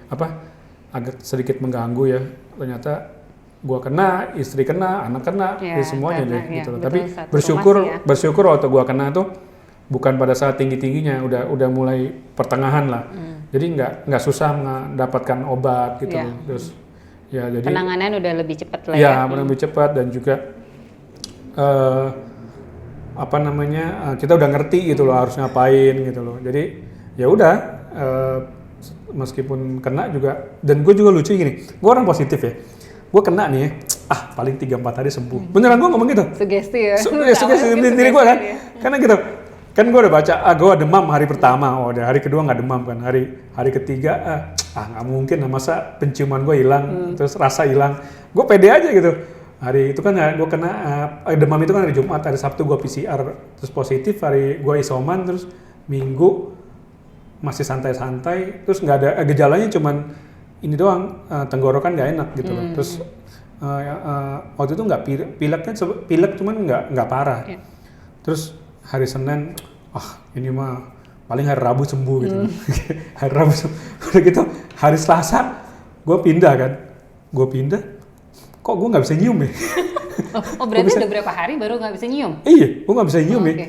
agak sedikit mengganggu ya. Ternyata gua kena, istri kena, anak kena, semuanya deh gitu. Tapi bersyukur waktu gua kena tuh bukan pada saat tingginya, udah mulai pertengahan lah. Jadi nggak susah mendapatkan obat gitu. Terus ya jadi penanganan udah lebih cepat lah ya. Ya, lebih cepat dan juga kita udah ngerti gitu loh harus ngapain gitu loh. Jadi ya udah meskipun kena juga, dan gue juga lucu gini, gue orang positif ya, gue kena nih paling 3-4 hari sembuh. Beneran gue ngomong gitu. Sugesti ya. Sugesti diri gue kan. Karena gitu. Kan gue udah baca, gue demam hari pertama, hari kedua nggak demam kan, hari ketiga nggak mungkin, masa penciuman gue hilang, terus rasa hilang, gue pede aja gitu. Hari itu kan gue kena demam itu kan hari Jumat, hari Sabtu gue PCR terus positif, hari gue isoman, terus Minggu masih santai-santai, terus nggak ada gejalanya, cuman ini doang, tenggorokan nggak enak gitu loh. Terus waktu itu nggak pilek cuman nggak parah. Iya. Terus hari Senin, ini mah paling hari Rabu sembuh gitu. Hari Rabu sembuh. Udah gitu hari Selasa gue pindah kan. Kok gue nggak bisa nyium ya? Berarti udah berapa hari baru nggak bisa nyium? Iya, gue nggak bisa nyium ya. Okay.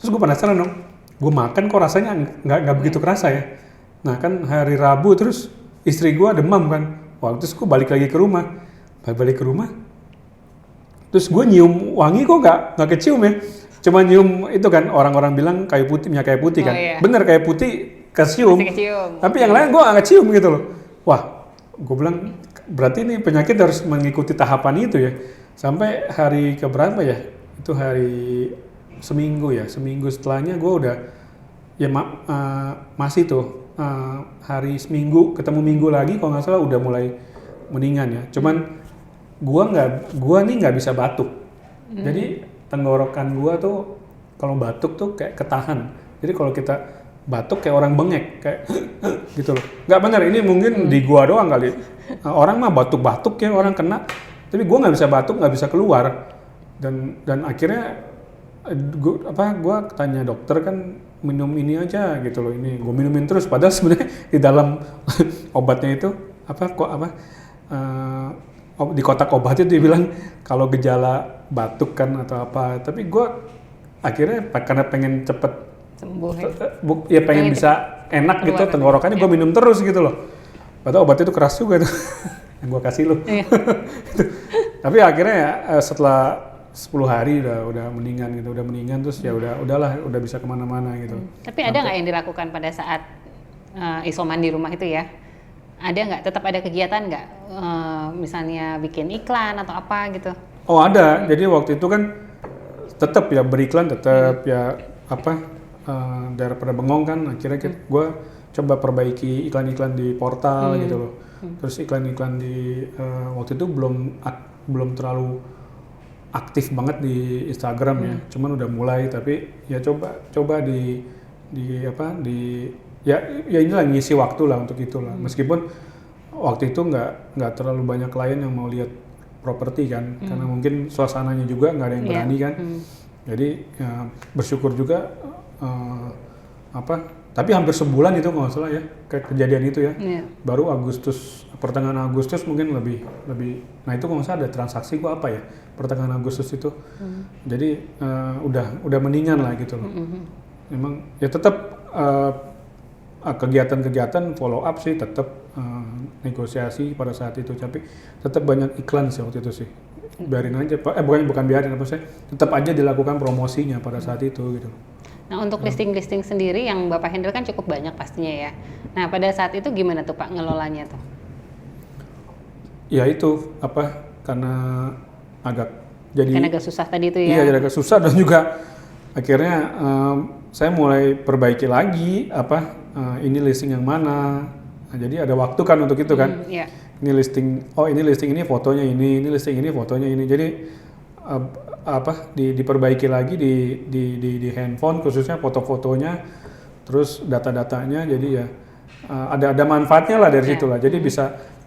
Terus gue penasaran dong. Gue makan kok rasanya nggak begitu kerasa ya. Nah kan hari Rabu terus istri gue demam kan. Terus gue balik lagi ke rumah. Terus gue nyium wangi kok nggak kecium ya. Cuma nyium itu kan orang-orang bilang minyak kayu putih kan. Iya. Bener kayu putih kecium. Tapi yang lain gue nggak kecium gitu loh. Wah, gue bilang berarti ini penyakit harus mengikuti tahapan itu ya. Sampai hari keberapa ya? Itu hari seminggu setelahnya gue udah ya masih tuh hari seminggu ketemu minggu lagi kalau nggak salah udah mulai mendingan ya. Cuman gua nih nggak bisa batuk. Jadi tenggorokan gua tuh kalau batuk tuh kayak ketahan. Jadi kalau kita batuk kayak orang bengek kayak gitu loh. Nggak benar, ini mungkin di gua doang kali. Orang mah batuk-batuk ya orang kena. Tapi gua nggak bisa batuk, nggak bisa keluar. Dan akhirnya gua tanya dokter kan minum ini aja gitu loh, ini gue minumin terus padahal sebenarnya di dalam obatnya itu di kotak obatnya dia bilang kalau gejala batuk kan atau apa, tapi gue akhirnya karena pengen cepet sembuh ya pengen bisa enak gitu tenggorokannya gue minum terus gitu loh, padahal obatnya itu keras juga tuh yang gue kasih lo. Tapi akhirnya ya setelah 10 hari udah mendingan gitu, terus ya udahlah bisa kemana-mana gitu. Tapi ada nggak yang dilakukan pada saat isoman di rumah itu ya? Ada nggak? Tetap ada kegiatan nggak? Misalnya bikin iklan atau apa gitu? Oh ada, jadi waktu itu kan tetap ya beriklan, ya daripada bengong kan, akhirnya gue coba perbaiki iklan-iklan di portal gitu loh. Terus iklan-iklan di waktu itu belum terlalu aktif banget di Instagram ya, cuman udah mulai, tapi ya coba di inilah ngisi waktu lah untuk itulah. Meskipun waktu itu nggak terlalu banyak klien yang mau lihat properti kan, karena mungkin suasananya juga nggak ada yang berani kan. Jadi ya, bersyukur juga tapi hampir sebulan itu nggak salah ya kejadian itu ya. Baru pertengahan Agustus mungkin lebih. Nah itu kalau nggak salah ada transaksi gua apa ya pertengahan Agustus itu. Jadi udah mendingan lah gitu loh. Memang ya tetap kegiatan-kegiatan follow up sih, tetap negosiasi pada saat itu, tapi tetap banyak iklan sih waktu itu sih. Biarin aja, bukan biarin tetap aja dilakukan promosinya pada saat itu gitu. Nah untuk listing-listing sendiri yang Bapak handle kan cukup banyak pastinya ya. Nah pada saat itu gimana tuh Pak ngelolanya tuh? Ya itu karena agak susah tadi itu ya? Iya jadi agak susah, dan juga akhirnya saya mulai perbaiki lagi ini listing yang mana. Nah, jadi ada waktu kan untuk itu kan. Ini listing ini fotonya ini listing ini fotonya ini. Jadi diperbaiki lagi di handphone khususnya foto-fotonya, terus data-datanya, jadi ya ada manfaatnya lah dari situ lah. Jadi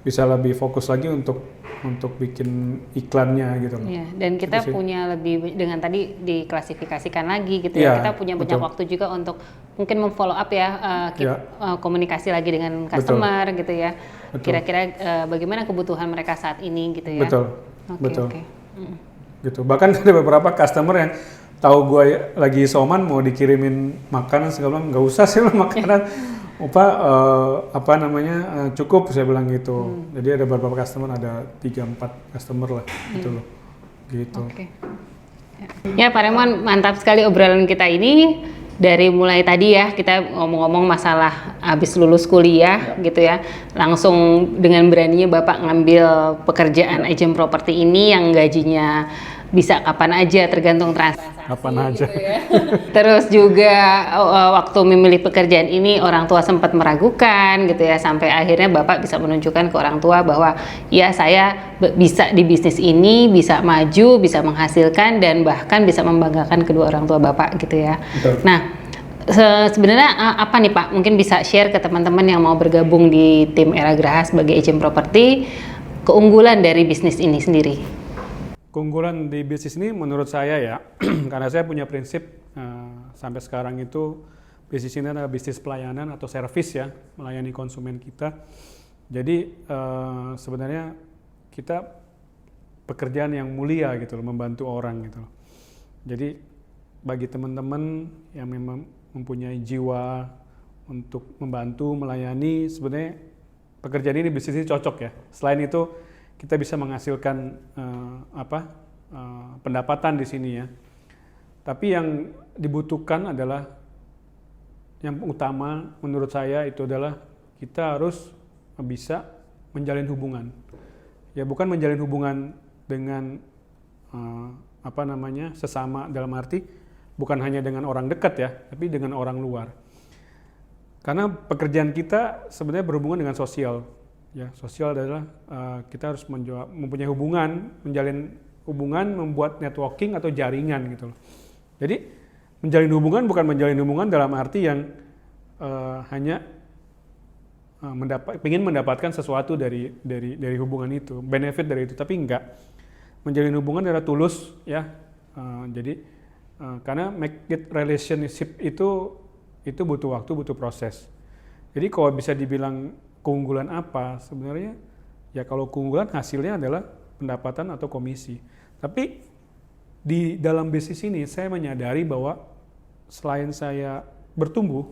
bisa lebih fokus lagi untuk bikin iklannya gitu. Iya, dan kita punya lebih dengan tadi diklasifikasikan lagi gitu ya. Kita punya banyak waktu juga untuk mungkin memfollow up ya, komunikasi lagi dengan customer gitu ya. Kira-kira bagaimana kebutuhan mereka saat ini gitu ya. Betul. Gitu. Bahkan ada beberapa customer yang tahu gue lagi isoman mau dikirimin makanan, segala nggak usah sih makanan cukup, saya bilang gitu. Jadi ada beberapa customer, ada 3-4 customer lah gitu loh. Gitu. Ya Pak Raymond, mantap sekali obrolan kita ini. Dari mulai tadi ya kita ngomong-ngomong masalah habis lulus kuliah gitu ya, langsung dengan beraninya Bapak ngambil pekerjaan agent properti ini yang gajinya bisa kapan aja tergantung transaksi. Kapan aja. Gitu ya. Terus juga waktu memilih pekerjaan ini orang tua sempat meragukan gitu ya, sampai akhirnya Bapak bisa menunjukkan ke orang tua bahwa ya saya bisa di bisnis ini, bisa maju, bisa menghasilkan, dan bahkan bisa membanggakan kedua orang tua Bapak gitu ya. Betul. Nah, sebenarnya apa nih Pak? Mungkin bisa share ke teman-teman yang mau bergabung di tim Era Graha sebagai agent properti. keunggulan dari bisnis ini sendiri? Keunggulan di bisnis ini menurut saya ya, karena saya punya prinsip sampai sekarang itu bisnis ini adalah bisnis pelayanan atau servis ya, melayani konsumen kita. Jadi sebenarnya kita pekerjaan yang mulia gitu loh, membantu orang gitu loh. Jadi bagi teman-teman yang memang mempunyai jiwa untuk membantu, melayani, sebenarnya pekerjaan ini, bisnis ini cocok ya. Selain itu kita bisa menghasilkan pendapatan di sini ya. Tapi yang dibutuhkan adalah, yang utama menurut saya itu adalah kita harus bisa menjalin hubungan. Ya bukan menjalin hubungan dengan sesama, dalam arti bukan hanya dengan orang dekat ya, tapi dengan orang luar. Karena pekerjaan kita sebenarnya berhubungan dengan sosial. Ya, sosial adalah kita harus mempunyai hubungan, menjalin hubungan, membuat networking atau jaringan gitu loh. Jadi menjalin hubungan bukan menjalin hubungan dalam arti yang hanya ingin mendapatkan sesuatu dari hubungan itu, benefit dari itu, tapi enggak. Menjalin hubungan adalah tulus ya. Karena make it relationship itu butuh waktu, butuh proses. Jadi kalau bisa dibilang keunggulan apa, sebenarnya ya kalau keunggulan hasilnya adalah pendapatan atau komisi. Tapi di dalam bisnis ini saya menyadari bahwa selain saya bertumbuh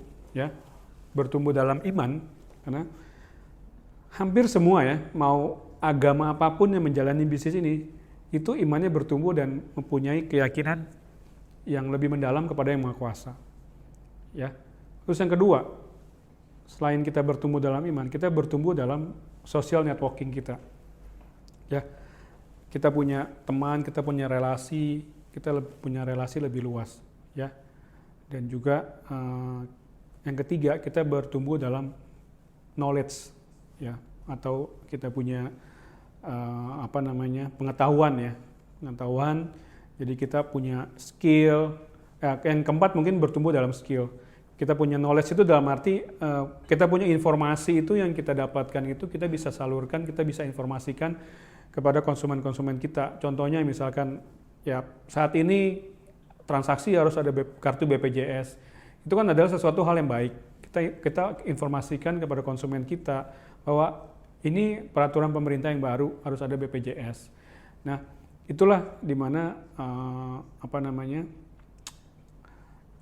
dalam iman, karena hampir semua ya, mau agama apapun yang menjalani bisnis ini, itu imannya bertumbuh dan mempunyai keyakinan yang lebih mendalam kepada Yang Maha Kuasa. Ya. Terus yang kedua, selain kita bertumbuh dalam iman, kita bertumbuh dalam social networking kita. Ya. Kita punya teman, kita punya relasi lebih luas, ya. Dan juga yang ketiga, kita bertumbuh dalam knowledge, ya, atau kita punya pengetahuan. Jadi kita punya skill. Yang keempat mungkin bertumbuh dalam skill. Kita punya knowledge itu dalam arti kita punya informasi itu yang kita dapatkan itu kita bisa salurkan, kita bisa informasikan kepada konsumen-konsumen kita. Contohnya misalkan ya saat ini transaksi harus ada kartu BPJS. Itu kan adalah sesuatu hal yang baik. Kita informasikan kepada konsumen kita bahwa ini peraturan pemerintah yang baru, harus ada BPJS. Nah, itulah di mana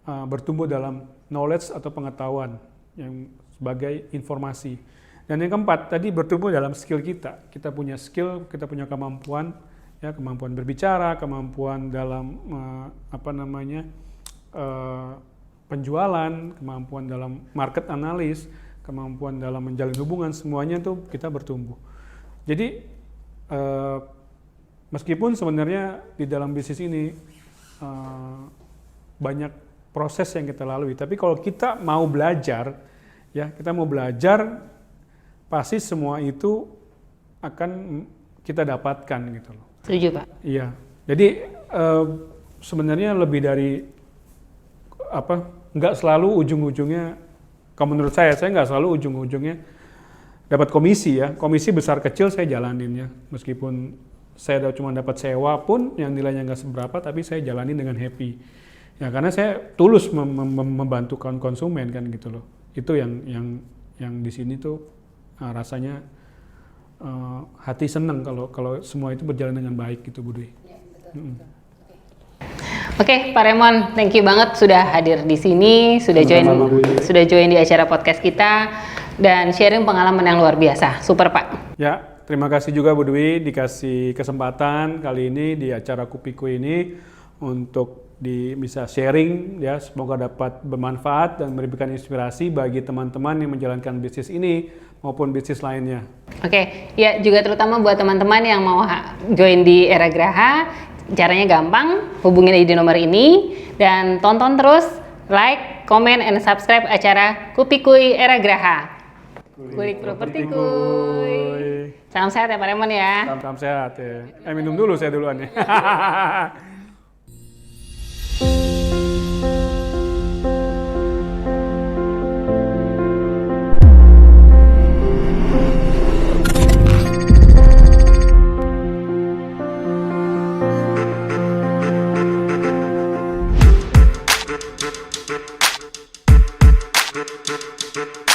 bertumbuh dalam knowledge atau pengetahuan yang sebagai informasi. Dan yang keempat tadi bertumbuh dalam skill kita. Kita punya skill, kita punya kemampuan, ya, kemampuan berbicara, kemampuan dalam penjualan, kemampuan dalam market analis, kemampuan dalam menjalin hubungan, semuanya tuh kita bertumbuh. Jadi meskipun sebenarnya di dalam bisnis ini banyak proses yang kita lalui, tapi kalau kita mau belajar, ya pasti semua itu akan kita dapatkan gitu loh. Setuju Pak? Iya. Jadi sebenarnya lebih dari nggak selalu ujung-ujungnya, kalau menurut saya nggak selalu ujung-ujungnya dapat komisi ya. Komisi besar kecil saya jalanin ya, meskipun saya cuma dapat sewa pun yang nilainya nggak seberapa, tapi saya jalanin dengan happy. Ya karena saya tulus membantu konsumen kan gitu loh. Itu yang di sini tuh rasanya hati senang kalau semua itu berjalan dengan baik gitu Bu Dwi. Ya, betul. Oke, Pak Raymond, thank you banget sudah hadir di sini, sudah join di acara podcast kita dan sharing pengalaman yang luar biasa. Super Pak. Ya, terima kasih juga Bu Dwi dikasih kesempatan kali ini di acara Kupiku ini untuk bisa sharing ya, semoga dapat bermanfaat dan memberikan inspirasi bagi teman-teman yang menjalankan bisnis ini maupun bisnis lainnya. Oke, ya juga terutama buat teman-teman yang mau join di Era Graha, caranya gampang, hubungin di nomor ini dan tonton terus, like, comment, and subscribe acara Kupikuy Era Graha. Kulik properti kuy. Salam sehat ya Pak Raymond ya. Salam sehat ya. Minum dulu saya duluan ya. Iya.